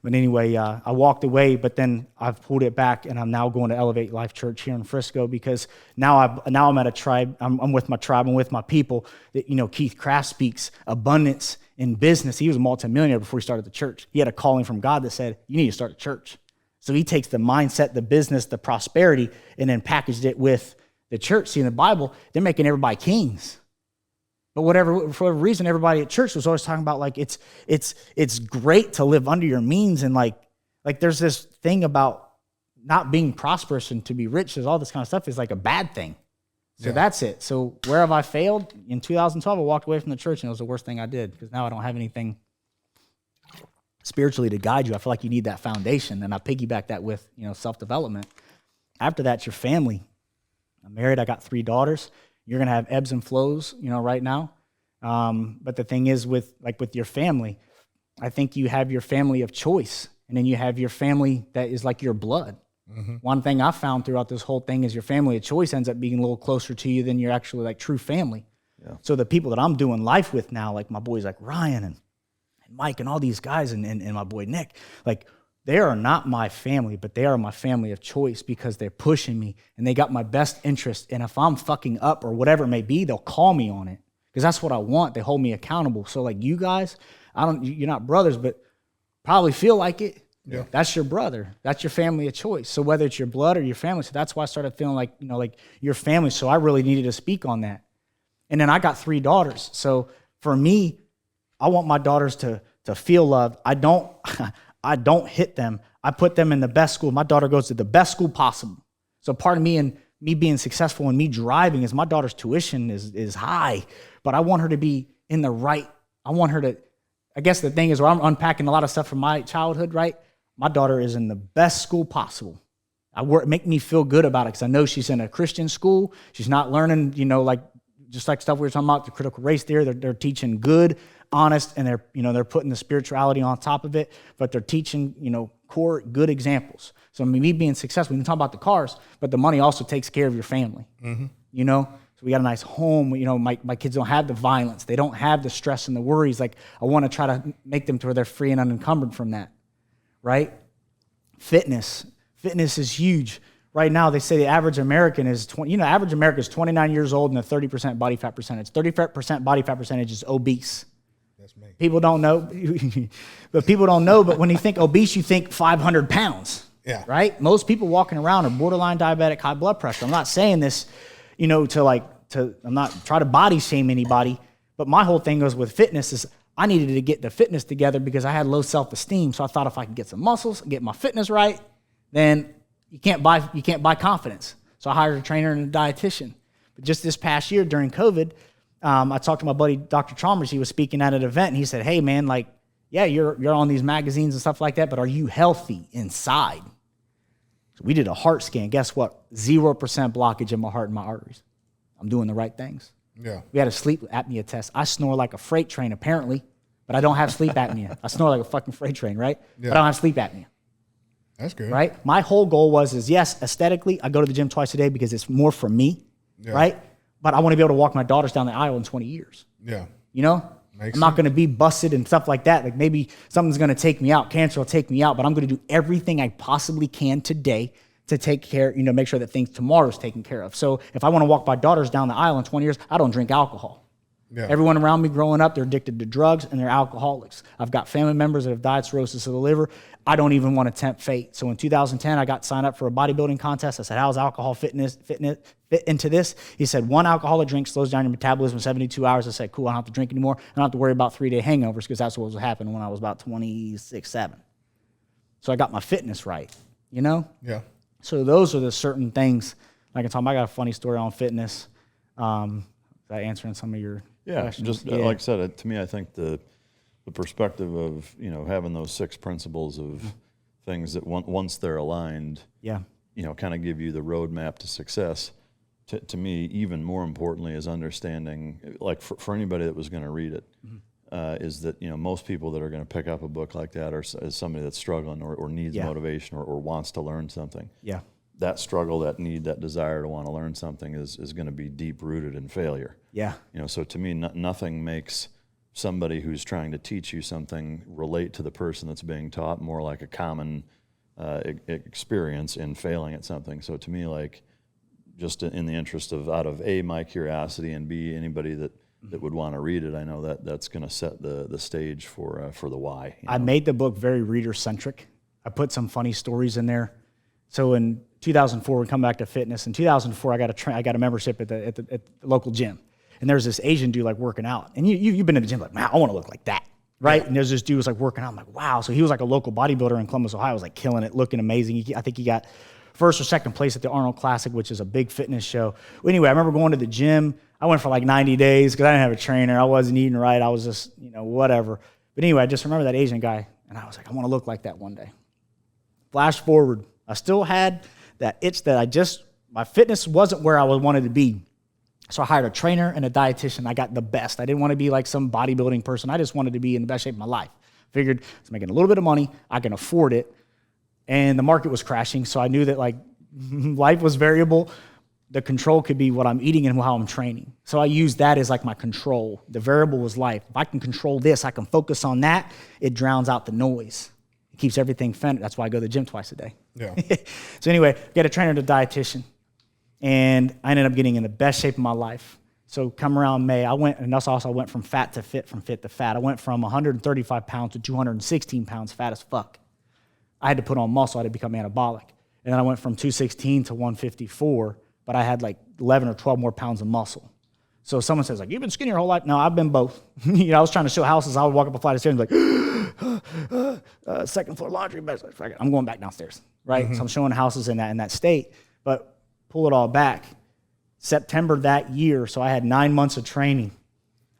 S4: But anyway, I walked away, but then I've pulled it back, and I'm now going to Elevate Life Church here in Frisco, because now I'm at a tribe. I'm with my tribe. I'm with my people. That Keith Craft speaks abundance in business. He was a multimillionaire before he started the church. He had a calling from God that said, you need to start a church. So he takes the mindset, the business, the prosperity, and then packaged it with the church. See, in the Bible, they're making everybody kings. But for whatever reason, everybody at church was always talking about it's great to live under your means, and like there's this thing about not being prosperous and to be rich. There's all this kind of stuff is like a bad thing. So that's it. So where have I failed? In 2012, I walked away from the church, and it was the worst thing I did, because now I don't have anything spiritually to guide you. I feel like you need that foundation, and I piggyback that with self-development. After that, your family. I'm married. I got 3 daughters. You're going to have ebbs and flows, right now. But the thing is with your family, I think you have your family of choice, and then you have your family that is like your blood. Mm-hmm. One thing I found throughout this whole thing is your family of choice ends up being a little closer to you than your actually like true family. Yeah. So the people that I'm doing life with now, like my boys like Ryan and Mike and all these guys and my boy Nick, like they are not my family, but they are my family of choice, because they're pushing me and they got my best interest. And if I'm fucking up or whatever it may be, they'll call me on it, because that's what I want. They hold me accountable. So like you guys, you're not brothers, but probably feel like it. Yeah. That's your brother. That's your family of choice. So whether it's your blood or your family, so that's why I started feeling like, like your family. So I really needed to speak on that. And then I got 3 daughters. So for me, I want my daughters to feel loved. I don't hit them. I put them in the best school. My daughter goes to the best school possible. So part of me and me being successful and me driving is my daughter's tuition is high, but I want her to be in the right. I want her to, I guess the thing is where I'm unpacking a lot of stuff from my childhood, right? My daughter is in the best school possible. Make me feel good about it, because I know she's in a Christian school. She's not learning, just like stuff we were talking about, the critical race theory. They're teaching good, honest, and they're putting the spirituality on top of it, but they're teaching, core good examples. So me being successful, we can talk about the cars, but the money also takes care of your family. Mm-hmm. So we got a nice home. My kids don't have the violence. They don't have the stress and the worries. Like I want to try to make them to where they're free and unencumbered from that, right? Fitness is huge. Right now, they say the average American is 29 years old and a 30% body fat percentage. 30% body fat percentage is obese. That's me. People don't know, but when you think obese, you think 500 pounds. Yeah. Right? Most people walking around are borderline diabetic, high blood pressure. I'm not saying this, I'm not trying to body shame anybody, but my whole thing goes with fitness is I needed to get the fitness together because I had low self-esteem. So I thought if I could get some muscles, get my fitness right, then you can't buy confidence. So I hired a trainer and a dietitian. But just this past year during COVID, I talked to my buddy, Dr. Chalmers. He was speaking at an event, and he said, hey, man, like, yeah, you're on these magazines and stuff like that, but are you healthy inside? So we did a heart scan. Guess what? 0% blockage in my heart and my arteries. I'm doing the right things.
S1: Yeah.
S4: We had a sleep apnea test. I snore like a freight train, apparently, but I don't have sleep apnea. I snore like a fucking freight train, right?
S1: Yeah.
S4: But I don't have sleep apnea.
S1: That's good.
S4: Right? My whole goal is yes, aesthetically, I go to the gym twice a day because it's more for me, right? But I want to be able to walk my daughters down the aisle in 20 years.
S1: Yeah.
S4: You know? I'm not going to be busted and stuff like that. Like maybe something's going to take me out. Cancer will take me out, but I'm going to do everything I possibly can today to take care, make sure that things tomorrow's taken care of. So if I want to walk my daughters down the aisle in 20 years, I don't drink alcohol.
S1: Yeah.
S4: Everyone around me growing up, they're addicted to drugs and they're alcoholics. I've got family members that have died cirrhosis of the liver. I don't even want to tempt fate. So in 2010, I got signed up for a bodybuilding contest. I said, how's alcohol fit into this? He said, 1 alcoholic drink slows down your metabolism in 72 hours. I said, cool, I don't have to drink anymore. I don't have to worry about 3-day hangovers because that's what was happening when I was about 26, 7. So I got my fitness right,
S1: Yeah.
S4: So those are the certain things I can talk about. I got a funny story on fitness. Is that answering some of your questions?
S2: Just like I said, to me, I think the perspective of, having those 6 principles of things that once they're aligned, kind of give you the roadmap to success. To me, even more importantly, is understanding, like for anybody that was going to read it, is that, most people that are going to pick up a book like that is somebody that's struggling or needs motivation or wants to learn something.
S4: Yeah.
S2: That struggle, that need, that desire to want to learn something is going to be deep rooted in failure.
S4: Yeah.
S2: So to me, nothing makes somebody who's trying to teach you something relate to the person that's being taught more like a common experience in failing at something. So to me, like, just in the interest of out of A, my curiosity, and B, anybody that would want to read it, I know that's going to set the stage for the why.
S4: I made the book very reader centric. I put some funny stories in there. So in 2004, we come back to fitness. In 2004, I got a membership at the local gym, and there's this Asian dude like working out. And you've been in the gym like, man, I want to look like that, right? Yeah. And there's this dude was like working out. I'm like, wow. So he was like a local bodybuilder in Columbus, Ohio. Was like killing it, looking amazing. I think he got first or second place at the Arnold Classic, which is a big fitness show. Well, anyway, I remember going to the gym. I went for like 90 days because I didn't have a trainer. I wasn't eating right. I was just, whatever. But anyway, I just remember that Asian guy, and I was like, I want to look like that one day. Flash forward. I still had that itch that my fitness wasn't where I wanted to be. So I hired a trainer and a dietitian. I got the best. I didn't want to be like some bodybuilding person. I just wanted to be in the best shape of my life. Figured I was making a little bit of money. I can afford it. And the market was crashing. So I knew that like life was variable. The control could be what I'm eating and how I'm training. So I used that as like my control. The variable was life. If I can control this, I can focus on that. It drowns out the noise. It keeps everything fed. That's why I go to the gym twice a day.
S1: Yeah.
S4: So anyway, get a trainer and a dietitian. And I ended up getting in the best shape of my life. So come around May, I went from fat to fit, from fit to fat. I went from 135 pounds to 216 pounds, fat as fuck. I had to put on muscle. I had to become anabolic. And then I went from 216 to 154, but I had like 11 or 12 more pounds of muscle. So someone says, like, you've been skinny your whole life? No, I've been both. I was trying to show houses. I would walk up a flight of stairs and be like, second floor laundry. I'm going back downstairs, right? Mm-hmm. So I'm showing houses in that state. But pull it all back. September that year, so I had 9 months of training.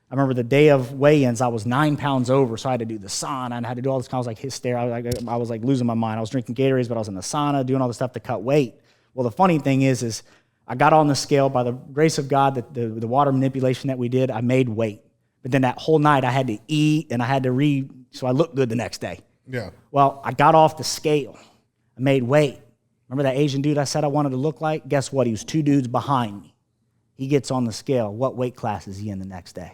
S4: I remember the day of weigh-ins, I was 9 pounds over, so I had to do the sauna, and I had to do all this. I was like hysterical. I was like losing my mind. I was drinking Gatorades, but I was in the sauna, doing all this stuff to cut weight. Well, the funny thing is I got on the scale by the grace of God, the water manipulation that we did, I made weight. But then that whole night I had to eat and I had to read, so I looked good the next day.
S1: Yeah.
S4: Well, I got off the scale. I made weight. Remember that Asian dude I said I wanted to look like? Guess what? He was 2 dudes behind me. He gets on the scale. What weight class is he in the next day?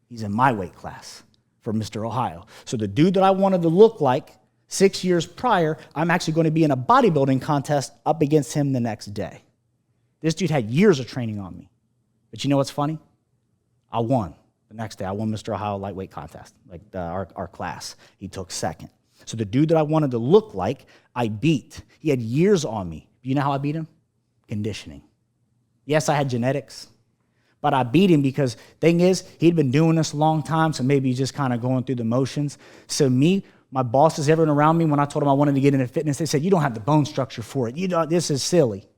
S4: He's in my weight class for Mr. Ohio. So the dude that I wanted to look like 6 years prior, I'm actually going to be in a bodybuilding contest up against him the next day. This dude had years of training on me. But you know what's funny? I won. The next day, I won Mr. Ohio lightweight contest, like our class. He took second. So the dude that I wanted to look like, I beat. He had years on me. You know how I beat him? Conditioning. Yes, I had genetics, but I beat him because thing is, he'd been doing this a long time, so maybe he's just kind of going through the motions. So my bosses, everyone around me, when I told them I wanted to get into fitness, they said, you don't have the bone structure for it. This is silly.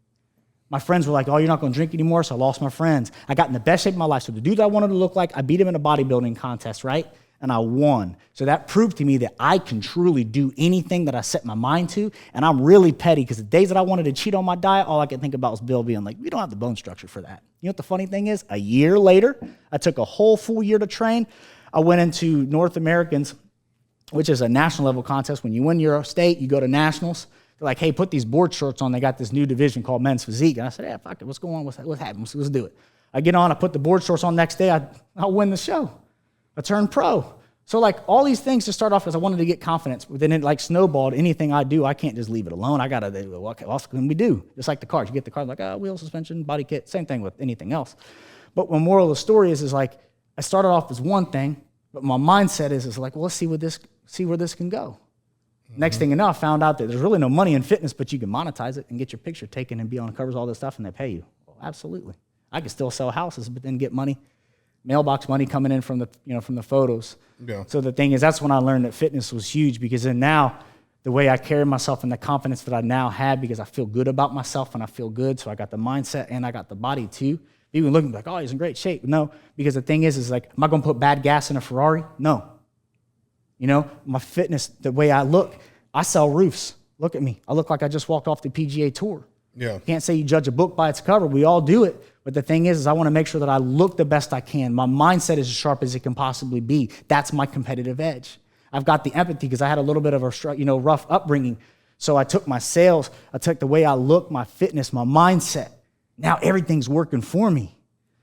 S4: My friends were like, oh, you're not going to drink anymore, so I lost my friends. I got in the best shape of my life. So the dude that I wanted to look like, I beat him in a bodybuilding contest, right? And I won. So that proved to me that I can truly do anything that I set my mind to, and I'm really petty because the days that I wanted to cheat on my diet, all I could think about was Bill being like, we don't have the bone structure for that. You know what the funny thing is? A year later, I took a whole full year to train. I went into North Americans, which is a national level contest. When you win your state, you go to nationals. They're like, hey, put these board shorts on. They got this new division called men's physique. And I said, yeah, fuck it. What's going on? What's happening? Let's do it. I get on. I put the board shorts on next day. I'll win the show. I turned pro. So like all these things to start off because I wanted to get confidence. But then it like snowballed. Anything I do, I can't just leave it alone. I got to, what else can we do? Just like the cars. You get the car, like, wheel suspension, body kit. Same thing with anything else. But the moral of the story is like I started off as one thing, but my mindset is like, well, let's see where this can go. Next thing you know, I found out that there's really no money in fitness, but you can monetize it and get your picture taken and be on covers, all this stuff, and they pay you. Well, absolutely. I could still sell houses, but then get money, mailbox money coming in from the photos. Yeah. So the thing is, that's when I learned that fitness was huge because then now the way I carry myself and the confidence that I now have because I feel good about myself and I feel good. So I got the mindset and I got the body too. People looking like, oh, he's in great shape. No, because the thing is like, am I going to put bad gas in a Ferrari? No. You know, my fitness, the way I look, I sell roofs. Look at me. I look like I just walked off the PGA Tour. Yeah. Can't say you judge a book by its cover. We all do it. But the thing is I want to make sure that I look the best I can. My mindset is as sharp as it can possibly be. That's my competitive edge. I've got the empathy because I had a little bit of a rough upbringing. So I took my sales, I took the way I look, my fitness, my mindset. Now everything's working for me.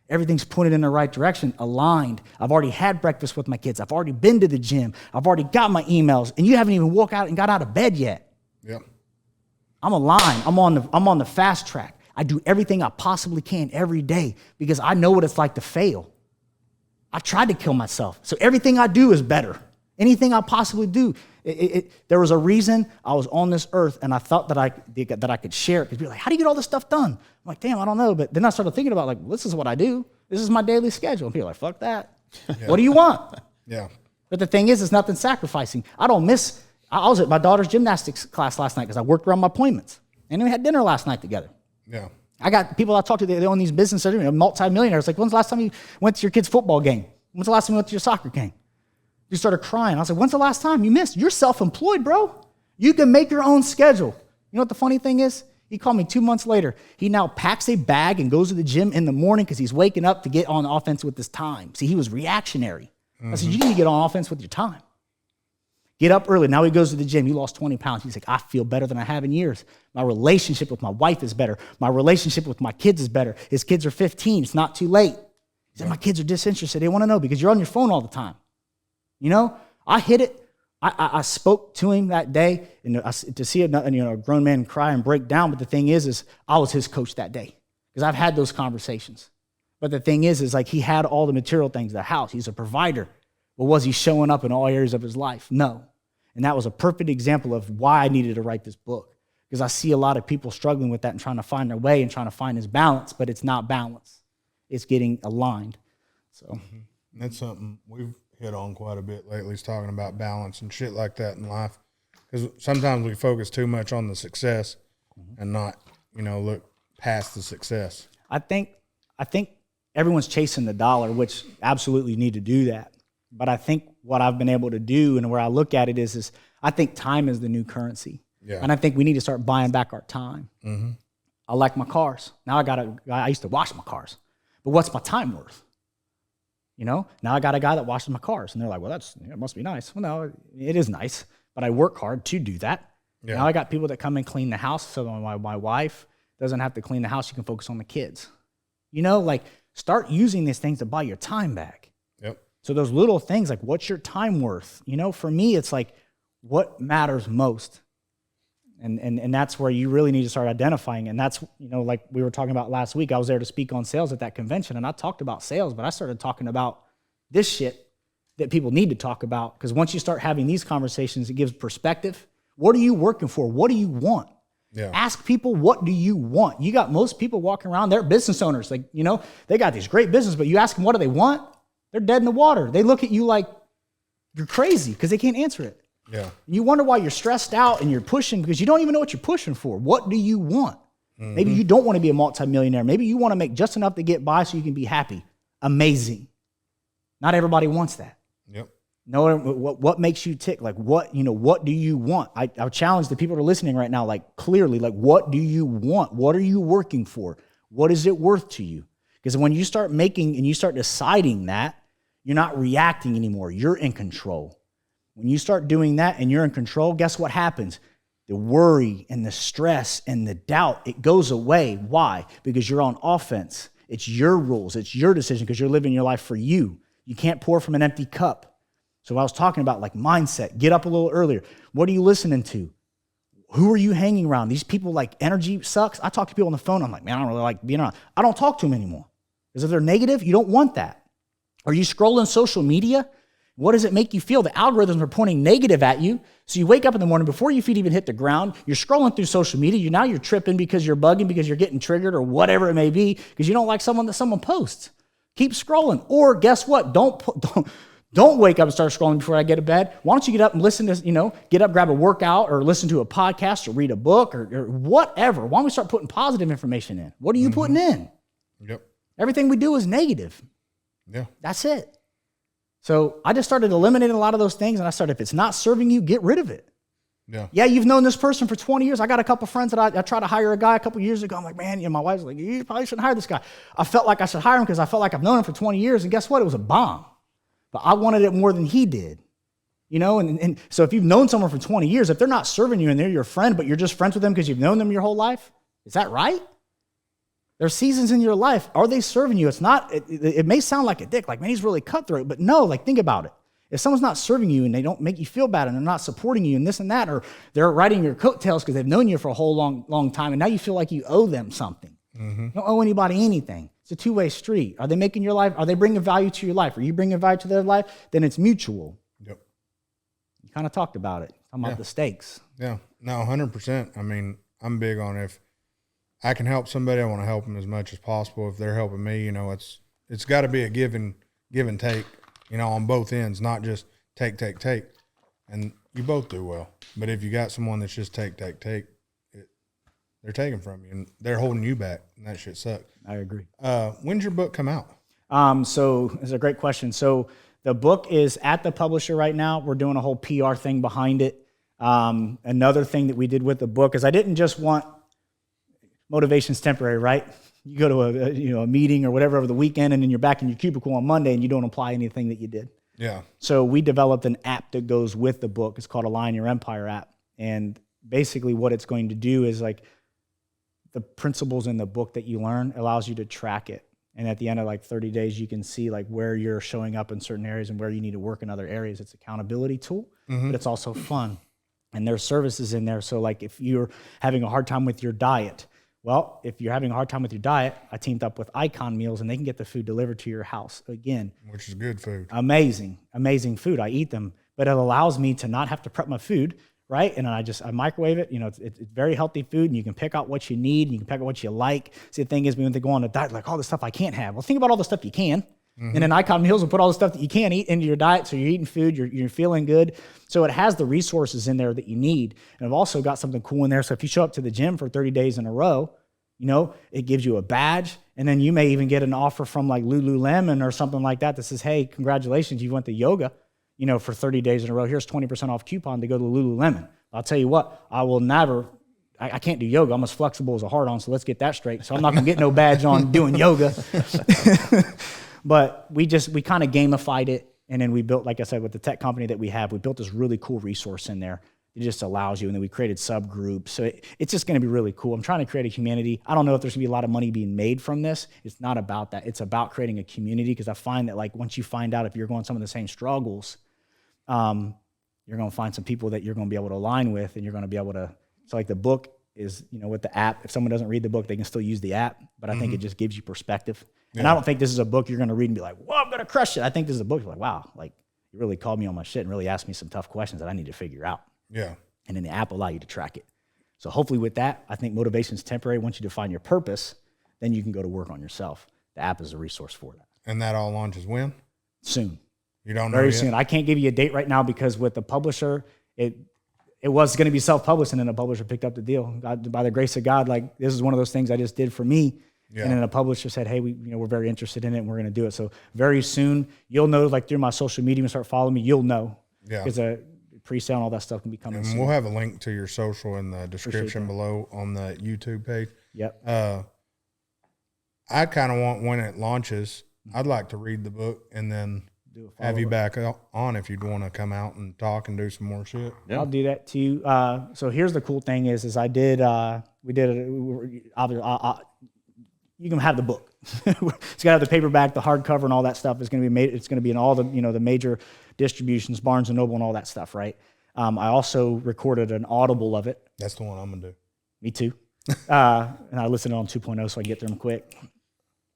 S4: Everything's pointed in the right direction, aligned. I've already had breakfast with my kids. I've already been to the gym. I've already got my emails, and you haven't even walked out and got out of bed yet. Yep. I'm aligned. I'm on the fast track. I do everything I possibly can every day because I know what it's like to fail. I tried to kill myself, so everything I do is better. Anything I possibly do. There was a reason I was on this earth, and I thought that I could share it. Because people are like, how do you get all this stuff done? I'm like, damn, I don't know. But then I started thinking about, like, well, this is what I do. This is my daily schedule. And people are like, fuck that. Yeah. What do you want? Yeah. But the thing is, it's nothing sacrificing. I was at my daughter's gymnastics class last night because I worked around my appointments. And then we had dinner last night together. Yeah. I got people I talk to, they own these businesses, multi-millionaires. Like, when's the last time you went to your kid's football game? When's the last time you went to your soccer game? You started crying. I was like, when's the last time you missed? You're self-employed, bro. You can make your own schedule. You know what the funny thing is? He called me 2 months later. He now packs a bag and goes to the gym in the morning because he's waking up to get on offense with his time. See, he was reactionary. Mm-hmm. I said, you need to get on offense with your time. Get up early. Now he goes to the gym. He lost 20 pounds. He's like, I feel better than I have in years. My relationship with my wife is better. My relationship with my kids is better. His kids are 15. It's not too late. He said, my kids are disinterested. They want to know because you're on your phone all the time. You know, I hit it. I spoke to him that day, and to see a grown man cry and break down. But the thing is I was his coach that day because I've had those conversations. But the thing is like he had all the material things, the house. He's a provider. But was he showing up in all areas of his life? No. And that was a perfect example of why I needed to write this book because I see a lot of people struggling with that and trying to find their way and trying to find his balance, but it's not balance. It's getting aligned. So
S1: that's something we've hit on quite a bit lately, is talking about balance and shit like that in life. Because sometimes we focus too much on the success and not, look past the success.
S4: I think everyone's chasing the dollar, which absolutely you need to do that. But I think what I've been able to do and where I look at it is I think time is the new currency. Yeah. And I think we need to start buying back our time. Mm-hmm. I like my cars. Now I used to wash my cars. But what's my time worth? Now I got a guy that washes my cars, and they're like, well, it must be nice. Well, no, it is nice, but I work hard to do that. Yeah. Now I got people that come and clean the house, so my wife doesn't have to clean the house. She can focus on the kids. Start using these things to buy your time back. Yep. So those little things, like what's your time worth? For me, it's like what matters most. And that's where you really need to start identifying. And that's, like we were talking about last week, I was there to speak on sales at that convention, and I talked about sales, but I started talking about this shit that people need to talk about. Because once you start having these conversations, it gives perspective. What are you working for? What do you want? Yeah. Ask people, what do you want? You got most people walking around, they're business owners. Like, they got these great business, but you ask them, what do they want? They're dead in the water. They look at you like you're crazy because they can't answer it. Yeah. You wonder why you're stressed out and you're pushing because you don't even know what you're pushing for. What do you want? Maybe you don't want to be a multimillionaire. Maybe you want to make just enough to get by so you can be happy. Amazing. Not everybody wants that.
S1: Yep.
S4: Know what makes you tick? Like what do you want? I challenge the people that are listening right now, like clearly, like what do you want? What are you working for? What is it worth to you? Because when you start making and you start deciding that, you're not reacting anymore. You're in control. When you start doing that and you're in control, guess what happens? The worry and the stress and the doubt, it goes away. Why? Because you're on offense. It's your rules. It's your decision because you're living your life for you. You can't pour from an empty cup. So I was talking about like mindset, get up a little earlier. What are you listening to? Who are you hanging around? These people, like, energy sucks. I talk to people on the phone. I'm like, man, I don't really like being around. I don't talk to them anymore. Because if they're negative, you don't want that. Are you scrolling social media? What does it make you feel? The algorithms are pointing negative at you. So you wake up in the morning before your feet even hit the ground. You're scrolling through social media. Now you're tripping because you're bugging, because you're getting triggered or whatever it may be, because you don't like someone that someone posts. Keep scrolling. Or guess what? Don't wake up and start scrolling before I get to bed. Why don't you get up and listen to, get up, grab a workout or listen to a podcast or read a book or whatever. Why don't we start putting positive information in? What are you putting in?
S1: Yep.
S4: Everything we do is negative.
S1: Yeah.
S4: That's it. So I just started eliminating a lot of those things, and I started, if it's not serving you, get rid of it.
S1: Yeah.
S4: Yeah, you've known this person for 20 years. I got a couple friends that I tried to hire a guy a couple years ago. I'm like, man, my wife's like, you probably shouldn't hire this guy. I felt like I should hire him because I felt like I've known him for 20 years, and guess what? It was a bomb. But I wanted it more than he did. And so if you've known someone for 20 years, if they're not serving you and they're your friend, but you're just friends with them because you've known them your whole life, is that right? There's seasons in your life. Are they serving you? It's not, it may sound like a dick, like, man, he's really cutthroat, but no, like, think about it. If someone's not serving you and they don't make you feel bad and they're not supporting you and this and that, or they're riding your coattails because they've known you for a whole long time and now you feel like you owe them something. You don't owe anybody anything. It's a two-way street. Are they making your life, are they bringing value to your life? Are you bringing value to their life? Then it's mutual.
S1: Yep.
S4: You kind of talked about it. Talking about the stakes.
S1: Yeah. No, 100%. I mean, I'm big on if I can help somebody, I want to help them as much as possible. If they're helping me, it's got to be a give and take, on both ends, not just take. And you both do well. But if you got someone that's just take, they're taking from you and they're holding you back, and that shit sucks.
S4: I agree.
S1: When's your book come out?
S4: So it's a great question. So the book is at the publisher right now. We're doing a whole PR thing behind it. Another thing that we did with the book is I didn't just want motivation's temporary, right? You go to a meeting or whatever over the weekend, and then you're back in your cubicle on Monday, and you don't apply anything that you did.
S1: Yeah.
S4: So we developed an app that goes with the book. It's called Align Your Empire app, and basically what it's going to do is, like, the principles in the book that you learn allows you to track it. And at the end of like 30 days, you can see like where you're showing up in certain areas and where you need to work in other areas. It's an accountability tool, but it's also fun. And there's services in there. So like if you're having a hard time with your diet, well, if you're having a hard time with your diet, I teamed up with Icon Meals and they can get the food delivered to your house. Again,
S1: which is good food.
S4: Amazing food. I eat them, but it allows me to not have to prep my food. Right, and I microwave it. It's very healthy food, and you can pick out what you need, and you can pick out what you like. See, the thing is, when they go on a diet, like all the stuff I can't have. Well, think about all the stuff you can, and then Icon Meals will put all the stuff that you can't eat into your diet, so you're eating food, you're feeling good. So it has the resources in there that you need, and I've also got something cool in there. So if you show up to the gym for 30 days in a row, it gives you a badge, and then you may even get an offer from like Lululemon or something like that says, "Hey, congratulations, you went to yoga." For 30 days in a row, here's 20% off coupon to go to Lululemon. I'll tell you what, I can't do yoga. I'm as flexible as a hard-on, so let's get that straight. So I'm not going to get no badge on doing yoga. But we kind of gamified it, and then we built, like I said, with the tech company that we have, we built this really cool resource in there. It just allows you, and then we created subgroups. So it's just going to be really cool. I'm trying to create a community. I don't know if there's going to be a lot of money being made from this. It's not about that. It's about creating a community, because I find that like once you find out if you're going some of the same struggles, you're going to find some people that you're going to be able to align with, and you're going to be able to, so like the book is, with the app, if someone doesn't read the book, they can still use the app, but I think it just gives you perspective. Yeah. And I don't think this is a book you're going to read and be like, whoa, I'm going to crush it. I think this is a book you're like, wow, like you really called me on my shit and really asked me some tough questions that I need to figure out.
S1: Yeah.
S4: And then the app will allow you to track it. So hopefully with that, I think motivation is temporary. Once you define your purpose, then you can go to work on yourself. The app is a resource for that.
S1: And that all launches when?
S4: Soon.
S1: You don't know
S4: Very
S1: yet?
S4: soon. I can't give you a date right now because with the publisher, it was going to be self-published, and then a publisher picked up the deal. By the grace of God, like this is one of those things I just did for me. Yeah. And then a publisher said, hey, we're very interested in it and we're going to do it. So very soon you'll know, like through my social media and start following me, you'll know. Yeah. Because a pre-sale and all that stuff can be coming soon.
S1: We'll have a link to your social in the description below on the YouTube page.
S4: Yep.
S1: I kind of want, when it launches, I'd like to read the book and then have you back on if you'd want to come out and talk and do some more shit.
S4: Yeah. I'll do that too. So here's the cool thing is I did, you can have the book. It's got to have the paperback, the hardcover, and all that stuff. It's going to be made. It's going to be in all the the major distributions, Barnes and Noble, and all that stuff, right? I also recorded an Audible of it.
S1: That's the one I'm gonna do.
S4: Me too. And I listened on 2.0 so I can get through them quick.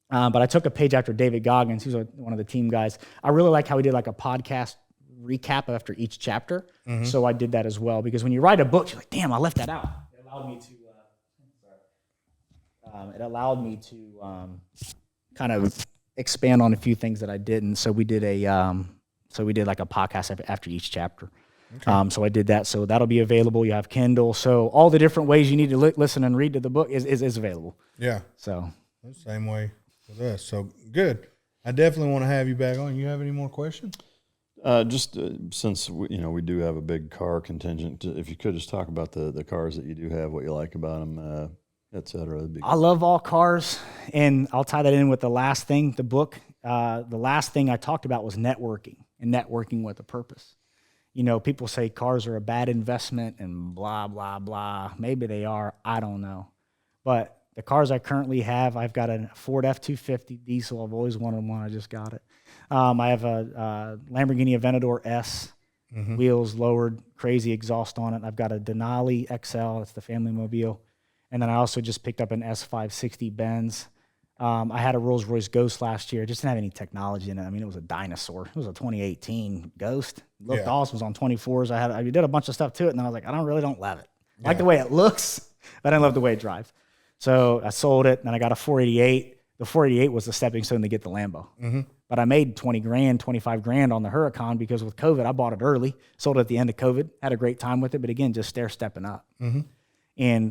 S4: But I took a page after David Goggins, who's one of the team guys. I really like how he did like a podcast recap after each chapter. Mm-hmm. So I did that as well because when you write a book, you're like, damn, I left that out. It allowed me to. Kind of expand on a few things that I didn't. So we did like a podcast after each chapter. Okay. So I did that. So that'll be available. You have Kindle. So all the different ways you need to listen and read to the book is available.
S1: Yeah.
S4: So
S1: the same way with us. So good. I definitely want to have you back on. You have any more questions?
S2: Since we do have a big car contingent, if you could just talk about the cars that you do have, what you like about them, et cetera.
S4: I love all cars, and I'll tie that in with the last thing, the book. The last thing I talked about was networking and networking with a purpose. People say cars are a bad investment and blah, blah, blah. Maybe they are. I don't know. But the cars I currently have, I've got a Ford F-250 diesel. I've always wanted one. I just got it. I have a Lamborghini Aventador S, wheels lowered, crazy exhaust on it. I've got a Denali XL. It's the family mobile. And then I also just picked up an S560 Benz. I had a Rolls-Royce Ghost last year. It just didn't have any technology in it. I mean, it was a dinosaur. It was a 2018 Ghost. Looked awesome. It was on 24s. I did a bunch of stuff to it, and then I was like, I don't love it. I like the way it looks, but I didn't love the way it drives. So I sold it, and then I got a 488. The 488 was the stepping stone to get the Lambo. Mm-hmm. But I made $20,000 on the Huracan because with COVID, I bought it early, sold it at the end of COVID, had a great time with it, but again, just stair-stepping up. Mm-hmm.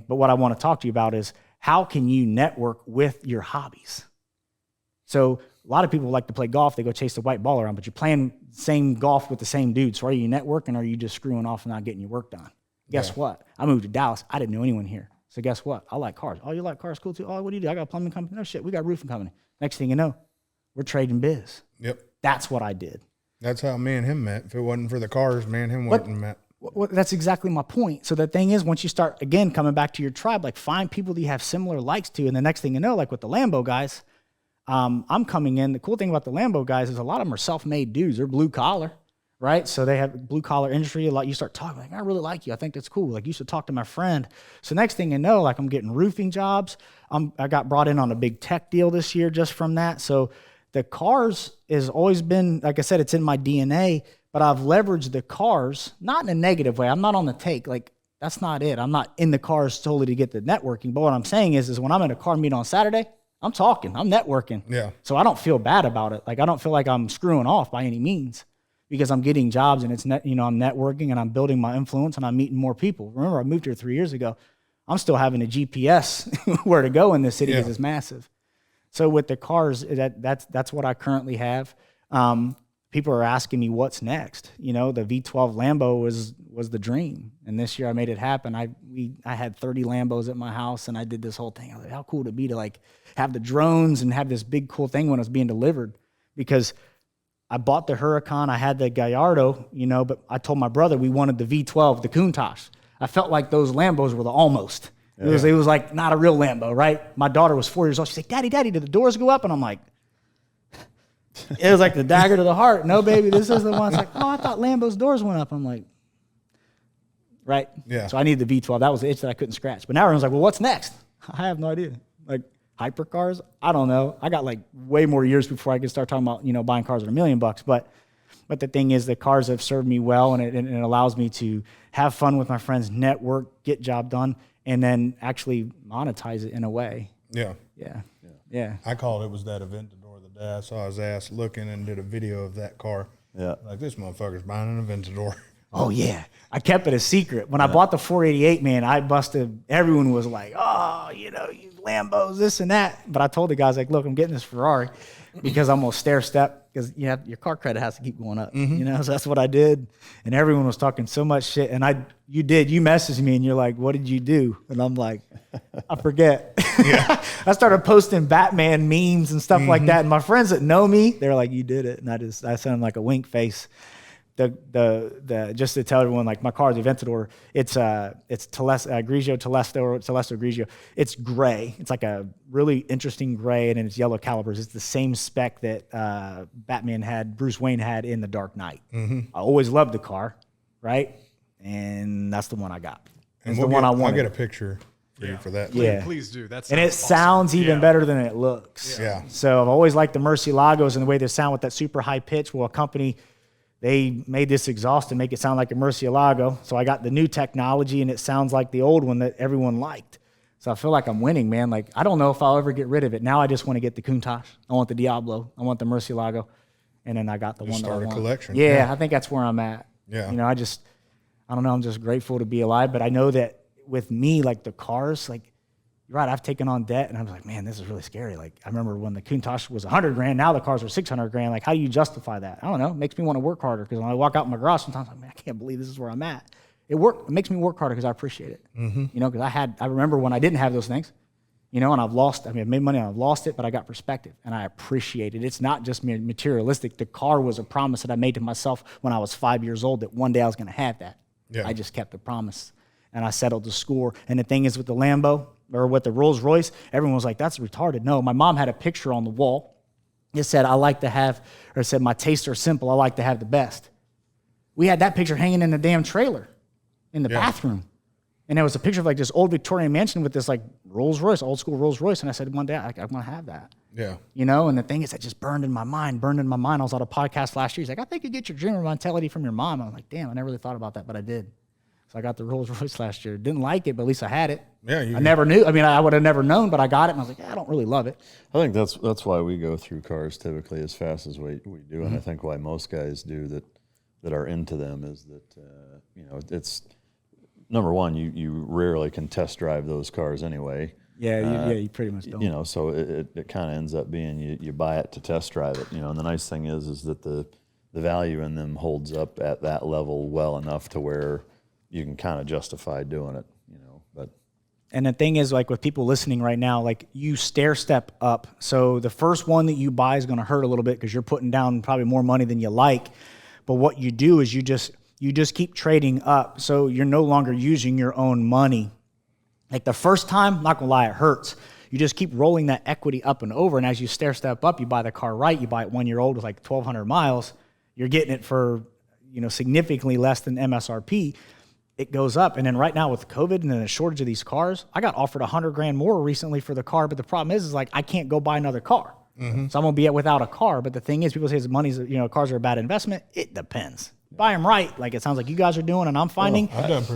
S4: But what I want to talk to you about is how can you network with your hobbies? So a lot of people like to play golf. They go chase the white ball around, but you're playing same golf with the same dude. So are you networking or are you just screwing off and not getting your work done? Guess what? I moved to Dallas. I didn't know anyone here. So guess what? I like cars. Oh, you like cars? Cool too. Oh, what do you do? I got a plumbing company. No shit. We got a roofing company. Next thing you know, we're trading biz.
S1: Yep.
S4: That's what I did.
S1: That's how me and him met. If it wasn't for the cars, me and him wouldn't met.
S4: Well, that's exactly my point. So the thing is, once you start, again, coming back to your tribe, like find people that you have similar likes to, and the next thing you know, like with the Lambo guys, I'm coming in. The cool thing about the Lambo guys is a lot of them are self-made dudes. They're blue collar, right? So they have blue collar industry. A lot. You start talking like, I really like you. I think that's cool. Like you should talk to my friend. So next thing you know, like I'm getting roofing jobs. I got brought in on a big tech deal this year just from that. So the cars has always been, like I said, it's in my DNA. But I've leveraged the cars, not in a negative way. I'm not on the take. Like, that's not it. I'm not in the cars solely to get the networking. But what I'm saying is when I'm at a car meet on Saturday, I'm talking. I'm networking. Yeah. So I don't feel bad about it. Like, I don't feel like I'm screwing off by any means because I'm getting jobs and it's I'm networking and I'm building my influence and I'm meeting more people. Remember, I moved here 3 years ago. I'm still having a GPS where to go in this city because it's massive. So with the cars, that's what I currently have. People are asking me what's next. The V12 Lambo was the dream, and this year I made it happen. I had 30 Lambos at my house, and I did this whole thing. I was like, how cool would it be to like have the drones and have this big cool thing when it was being delivered? Because I bought the Huracan, I had the Gallardo, but I told my brother we wanted the V12, the Countach. I felt like those Lambos were the almost. It was like not a real Lambo, right? My daughter was 4 years old. She's like, Daddy, did the doors go up? And I'm like, it was like the dagger to the heart. No, baby, this is the one. It's like, oh, I thought Lambo's doors went up. I'm like, right? Yeah. So I needed the V12. That was the itch that I couldn't scratch. But now everyone's like, well, what's next? I have no idea. Like hypercars? I don't know. I got like way more years before I could start talking about, buying cars at $1 million. But the thing is, the cars have served me well, and it allows me to have fun with my friends, network, get job done, and then actually monetize it in a way.
S1: Yeah.
S4: Yeah.
S1: I called it was that Aventador the day I saw his ass looking and did a video of that car.
S2: Yeah.
S1: Like, this motherfucker's buying an Aventador.
S4: Oh yeah, I kept it a secret. When I bought the 488, man, I busted. Everyone was like, "Oh, you Lambos, this and that." But I told the guys like, "Look, I'm getting this Ferrari because I'm gonna stair step because your car credit has to keep going up." So that's what I did. And everyone was talking so much shit. And you messaged me and you're like, "What did you do?" And I'm like, "I forget." Yeah. I started posting Batman memes and stuff like that. And my friends that know me, they're like, "You did it." And I sent them like a wink face. The just to tell everyone, like my car is a Aventador. It's Grigio Telesto Grigio. It's gray. It's like a really interesting gray, and it's yellow calipers. It's the same spec that Bruce Wayne had in The Dark Knight. I always loved the car, right? And that's the one I got. It's the one I wanted.
S1: I'll get a picture for you for that.
S4: Yeah,
S3: please do. That's
S4: and it sounds even better than it looks.
S1: Yeah.
S4: So I've always liked the Murcielagos and the way they sound with that super high pitch. Well, a company, they made this exhaust to make it sound like a Murcielago. So I got the new technology, and it sounds like the old one that everyone liked. So I feel like I'm winning, man. Like, I don't know if I'll ever get rid of it. Now I just want to get the Countach. I want the Diablo. I want the Murcielago. And then I got the one that I want.
S1: Start a collection.
S4: Yeah, I think that's where I'm at.
S1: Yeah.
S4: I don't know. I'm just grateful to be alive. But I know that with me, like the cars, like, you're right, I've taken on debt, and I was like, man, this is really scary. Like, I remember when the Countach was $100,000, now the cars are $600,000. Like, how do you justify that? I don't know. It makes me want to work harder, because when I walk out in my garage, sometimes I'm like, man, I can't believe this is where I'm at. It makes me work harder because I appreciate it. Because I remember when I didn't have those things, and I've made money and I've lost it, but I got perspective and I appreciate it. It's not just materialistic. The car was a promise that I made to myself when I was 5 years old that one day I was going to have that. Yeah. I just kept the promise, and I settled the score. And the thing is, with the Lambo, or with the Rolls Royce, everyone was like, that's retarded. No, my mom had a picture on the wall. It said, it said, my tastes are simple. I like to have the best. We had that picture hanging in the damn trailer in the bathroom. And there was a picture of like this old Victorian mansion with this like Rolls Royce, old school Rolls Royce. And I said, one day I want to have that.
S1: Yeah.
S4: And the thing is, that just burned in my mind. I was on a podcast last year. He's like, I think you get your dreamer mentality from your mom. I'm like, damn, I never really thought about that, but I did. So I got the Rolls Royce last year. Didn't like it, but at least I had it. Yeah, I never knew. I would have never known, but I got it, and I was like, I don't really love it.
S2: I think that's why we go through cars typically as fast as we do, and I think why most guys do that are into them is that it's number one, you rarely can test drive those cars anyway.
S4: Yeah, you pretty much don't.
S2: So it kind of ends up being you buy it to test drive it. And the nice thing is that the value in them holds up at that level well enough to where you can kind of justify doing it, but.
S4: And the thing is, like with people listening right now, like you stair step up. So the first one that you buy is going to hurt a little bit because you're putting down probably more money than you like. But what you do is you just keep trading up. So you're no longer using your own money. Like the first time, not gonna lie, it hurts. You just keep rolling that equity up and over. And as you stair step up, you buy the car right. You buy it 1 year old with like 1,200 miles. You're getting it for, significantly less than MSRP. It goes up. And then right now with COVID and then a shortage of these cars, I got offered $100,000 more recently for the car. But the problem is like, I can't go buy another car. So I'm going to be without a car. But the thing is, people say cars are a bad investment. It depends. Buy them right. Like it sounds like you guys are doing, and I'm finding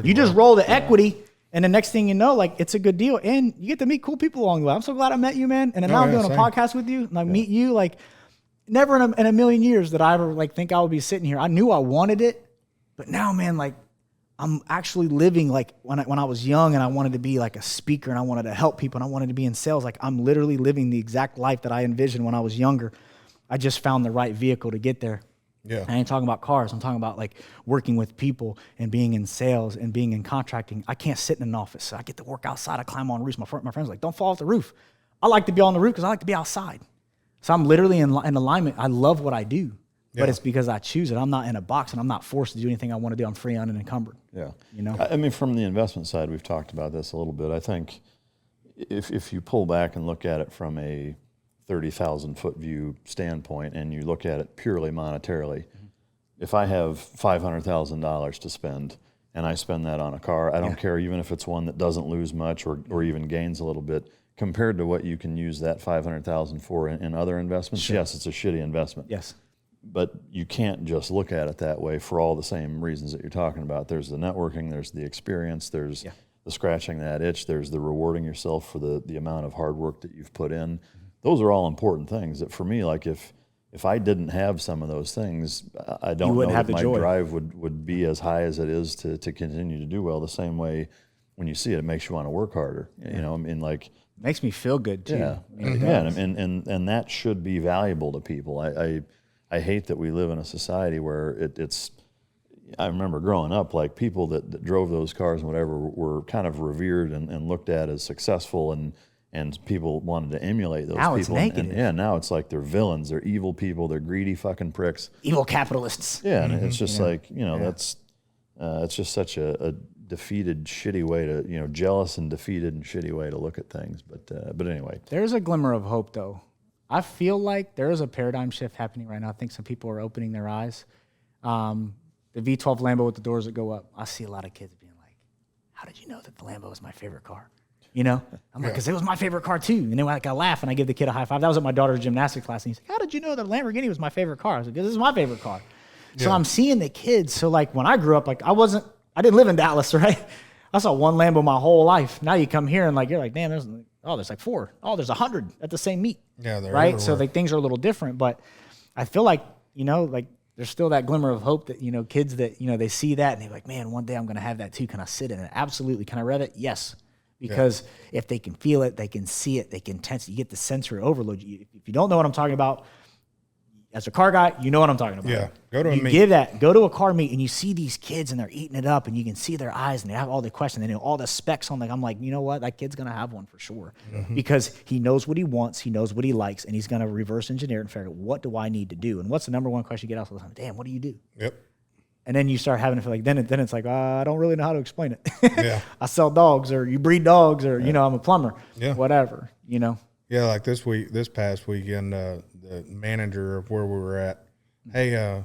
S4: you just roll the equity. And the next thing you know, like it's a good deal. And you get to meet cool people along the way. I'm so glad I met you, man. And then now I'm doing a podcast with you and I meet you. Like never in a million years did I ever like think I would be sitting here. I knew I wanted it, but now, man, like I'm actually living like when I was young and I wanted to be like a speaker and I wanted to help people and I wanted to be in sales. Like I'm literally living the exact life that I envisioned when I was younger. I just found the right vehicle to get there. Yeah. I ain't talking about cars. I'm talking about like working with people and being in sales and being in contracting. I can't sit in an office. So I get to work outside. I climb on roofs. My friends are like, don't fall off the roof. I like to be on the roof because I like to be outside. So I'm literally in alignment. I love what I do. But it's because I choose it. I'm not in a box, and I'm not forced to do anything I want to do. I'm free, unencumbered.
S2: Yeah. I mean, from the investment side, we've talked about this a little bit. I think if you pull back and look at it from a 30,000-foot view standpoint and you look at it purely monetarily, if I have $500,000 to spend and I spend that on a car, I don't care even if it's one that doesn't lose much or even gains a little bit, compared to what you can use that $500,000 for in other investments. Sure. Yes, it's a shitty investment.
S4: Yes.
S2: But you can't just look at it that way for all the same reasons that you're talking about. There's the networking, there's the experience, there's the scratching that itch, there's the rewarding yourself for the amount of hard work that you've put in. Those are all important things that for me, like if if I didn't have some of those things, I don't know
S4: wouldn't have
S2: that
S4: the
S2: my
S4: joy.
S2: drive would be as high as it is to continue to do well. The same way when you see it, it makes you want to work harder. You know, I mean, like,
S4: Makes me feel good too.
S2: yeah,
S4: I mean, it
S2: yeah,
S4: does.
S2: and that should be valuable to people. I hate that we live in a society where it's. I remember growing up, like people that drove those cars and whatever were kind of revered and looked at as successful, and people wanted to emulate those
S4: Now
S2: people.
S4: it's
S2: And
S4: negative.
S2: yeah, now it's like they're villains, they're evil people, they're greedy fucking pricks.
S4: Evil capitalists.
S2: Yeah, and it's just like, you know, that's it's just such a defeated, shitty way to, you know, jealous and defeated and shitty way to look at things. But anyway,
S4: There's a glimmer of hope, though. I feel like there is a paradigm shift happening right now. I think some people are opening their eyes. The V12 Lambo with the doors that go up. I see a lot of kids being like, "How did you know that the Lambo was my favorite car?" You know, I'm like, "Because it was my favorite car too." And then like, I laugh and I give the kid a high five. That was at my daughter's gymnastics class, and he's like, "How did you know that Lamborghini was my favorite car?" I was like, "Because this is my favorite car." So I'm seeing the kids. So like when I grew up, like I didn't live in Dallas, right? I saw one Lambo my whole life. Now you come here and like you're like, damn, there's like 4. Oh, there's 100 at the same meet.
S1: Yeah, they're
S4: right. So
S1: everywhere.
S4: like things are a little different, but I feel like, you know, like there's still that glimmer of hope that, you know, kids that, you know, they see that and they're like, man, one day I'm going to have that too. Can I sit in it? Absolutely. Can I rev it? Yes. Because if they can feel it, they can see it, they can tense it. You get the sensory overload. If you don't know what I'm talking about, as a car guy, you know what I'm talking about.
S1: Yeah, go to a
S4: you
S1: meet.
S4: Go to a car meet and you see these kids and they're eating it up and you can see their eyes and they have all the questions. They know all the specs on. Like I'm like, you know what? That kid's gonna have one for sure because he knows what he wants, he knows what he likes, and he's gonna reverse engineer it and figure out what do I need to do. And what's the number one question you get asked all the time? Damn, what do you do?
S1: Yep.
S4: And then you start having to feel like then it's like I don't really know how to explain it.
S1: Yeah.
S4: I sell dogs or you breed dogs or you know I'm a plumber.
S1: Yeah.
S4: Whatever. You know.
S1: Yeah, like this past weekend, the manager of where we were at, hey,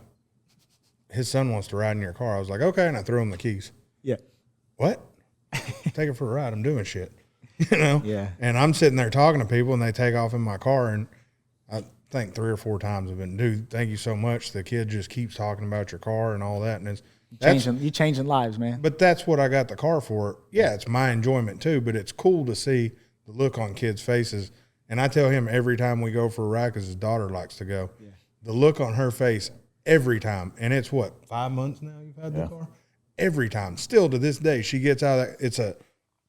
S1: his son wants to ride in your car. I was like, okay, and I threw him the keys.
S4: Yeah.
S1: What? Take it for a ride. I'm doing shit. You know?
S4: Yeah.
S1: And I'm sitting there talking to people, and they take off in my car, and I think 3 or 4 times I've been, dude, thank you so much. The kid just keeps talking about your car and all that, and
S4: You changing lives, man.
S1: but that's what I got the car for. Yeah, it's my enjoyment too, but it's cool to see the look on kids' faces. And I tell him every time we go for a ride, because his daughter likes to go, the look on her face every time. And it's what, 5 months now you've had the car? Every time. Still to this day, she gets out of that. It's a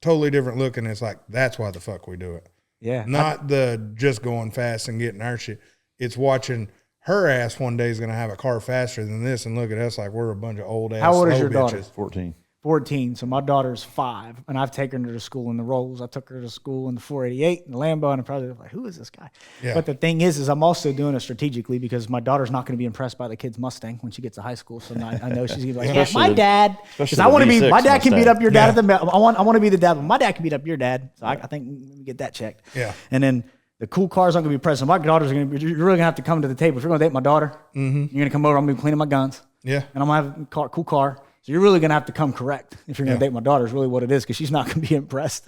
S1: totally different look. And it's like, that's why the fuck we do it.
S4: Yeah.
S1: Not the just going fast and getting our shit. It's watching her ass one day is going to have a car faster than this. And look at us like we're a bunch of old ass
S4: How old is
S1: slow
S4: your daughter?
S1: bitches.
S2: 14.
S4: 14. So my daughter's 5, and I've taken her to school in the Rolls. I took her to school in the 488 and the Lambo, and I'm probably like, who is this guy?
S1: Yeah.
S4: But the thing is I'm also doing it strategically because my daughter's not going to be impressed by the kid's Mustang when she gets to high school. So I know she's going to be like, yeah,
S2: Especially
S4: my
S2: the-
S4: dad. Because
S2: especially
S4: I want to
S2: the
S4: be, my
S2: V6
S4: dad can beat
S2: Mustang.
S4: up your dad
S1: Yeah.
S4: at the, I want to be the dad, but my dad can beat up your dad. So I think we can get that checked.
S1: Yeah.
S4: And then the cool cars aren't going to be present. My daughter's going to be, you're really going to have to come to the table. If you're going to date my daughter, you're going to come over, I'm going to be cleaning my guns.
S1: Yeah.
S4: And I'm going to have a cool car. So you're really going to have to come correct if you're going to date my daughter is really what it is because she's not going to be impressed.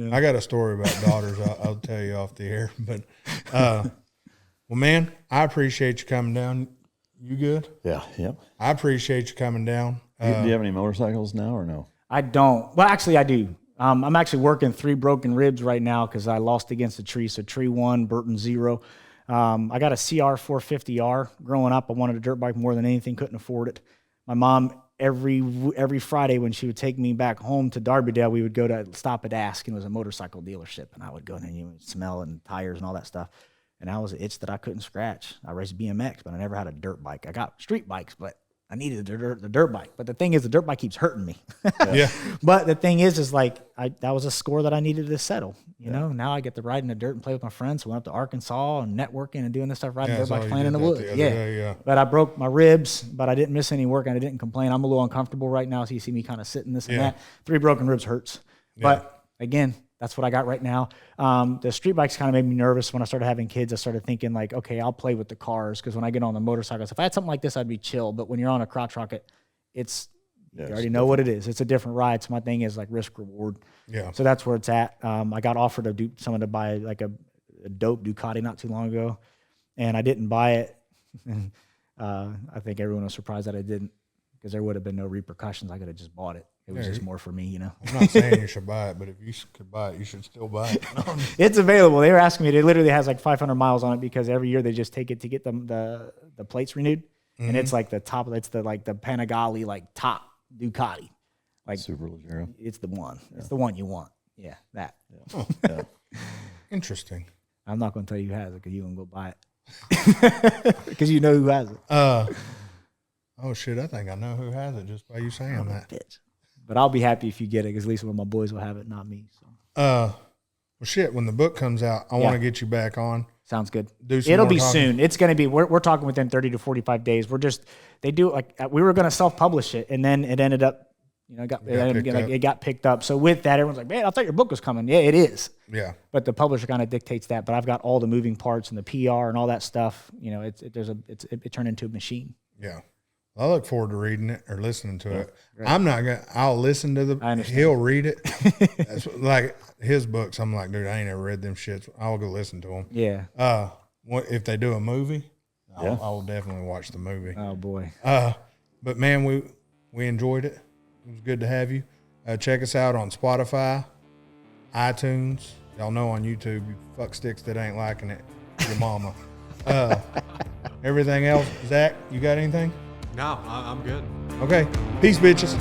S1: I got a story about daughters. I'll tell you off the air. But, well, man, I appreciate you coming down. You good?
S2: Yeah, yep.
S1: I appreciate you coming down.
S2: Do you have any motorcycles now or no?
S4: I don't. Well, actually, I do. I'm actually working 3 broken ribs right now because I lost against a tree. So tree 1, Burton 0. I got a CR 450R. Growing up, I wanted a dirt bike more than anything. Couldn't afford it. My mom, every Friday when she would take me back home to Darbydale, we would go to Stop at Ask, and it was a motorcycle dealership. And I would go in and you would smell and tires and all that stuff. And that was an itch that I couldn't scratch. I raced BMX, but I never had a dirt bike. I got street bikes, but I needed the dirt bike. But the thing is, the dirt bike keeps hurting me.
S1: Yeah.
S4: But the thing is like that was a score that I needed to settle. You know, now I get to ride in the dirt and play with my friends. So I went up to Arkansas and networking and doing this stuff, riding
S1: Yeah, I
S4: dirt
S1: saw
S4: bikes,
S1: you
S4: playing in
S1: did
S4: the
S1: that
S4: woods.
S1: the other
S4: Yeah.
S1: day, yeah.
S4: But I broke my ribs, but I didn't miss any work and I didn't complain. I'm a little uncomfortable right now. So you see me kind of sitting this and
S1: Yeah.
S4: that. 3 broken ribs hurts. But again, that's what I got right now. The street bikes kind of made me nervous when I started having kids. I started thinking like, okay, I'll play with the cars because when I get on the motorcycles, if I had something like this, I'd be chill. But when you're on a crotch rocket, you already know what it is. It's a different ride. So my thing is like risk reward.
S1: Yeah.
S4: So that's where it's at. I got offered someone to buy like a dope Ducati not too long ago, and I didn't buy it. I think everyone was surprised that I didn't because there would have been no repercussions. I could have just bought it. It was just more for me, you know.
S1: I'm not saying you should buy it, but if you could buy it, you should still buy it.
S4: It's available. They were asking me. It literally has like 500 miles on it because every year they just take it to get the plates renewed, and it's like the top. It's the Panigale like top Ducati, like
S2: Super Leggero.
S4: It's the one. It's the one you want. Yeah, that.
S1: Oh,
S2: Yeah.
S1: interesting.
S4: I'm not going to tell you who has it because you can go buy it because you know who has it.
S1: Oh shit! I think I know who has it just by you saying that.
S4: Bitch. But I'll be happy if you get it because at least one of my boys will have it, not me. So.
S1: Well, shit. When the book comes out, I want to get you back on.
S4: Sounds good.
S1: It'll
S4: be soon. It's going to be. We're talking within 30 to 45 days. They do it like we were going to self-publish it, and then it ended up, it got picked up. So with that, everyone's like, "Man, I thought your book was coming." Yeah, it is.
S1: Yeah.
S4: But the publisher kind of dictates that. But I've got all the moving parts and the PR and all that stuff. You know, it turned into a machine.
S1: Yeah. I look forward to reading it or listening to it. Right. I'm not gonna. I'll listen to he'll read it. That's like his books. I'm like, dude, I ain't ever read them shits. I'll go listen to them.
S4: Yeah.
S1: If they do a movie, I will definitely watch the movie.
S4: Oh boy.
S1: But man, we enjoyed it. It was good to have you. Check us out on Spotify, iTunes. Y'all know on YouTube, you fuck sticks that ain't liking it. Your mama. Everything else, Zach, you got anything?
S3: No, I'm good.
S1: Okay. Peace, bitches.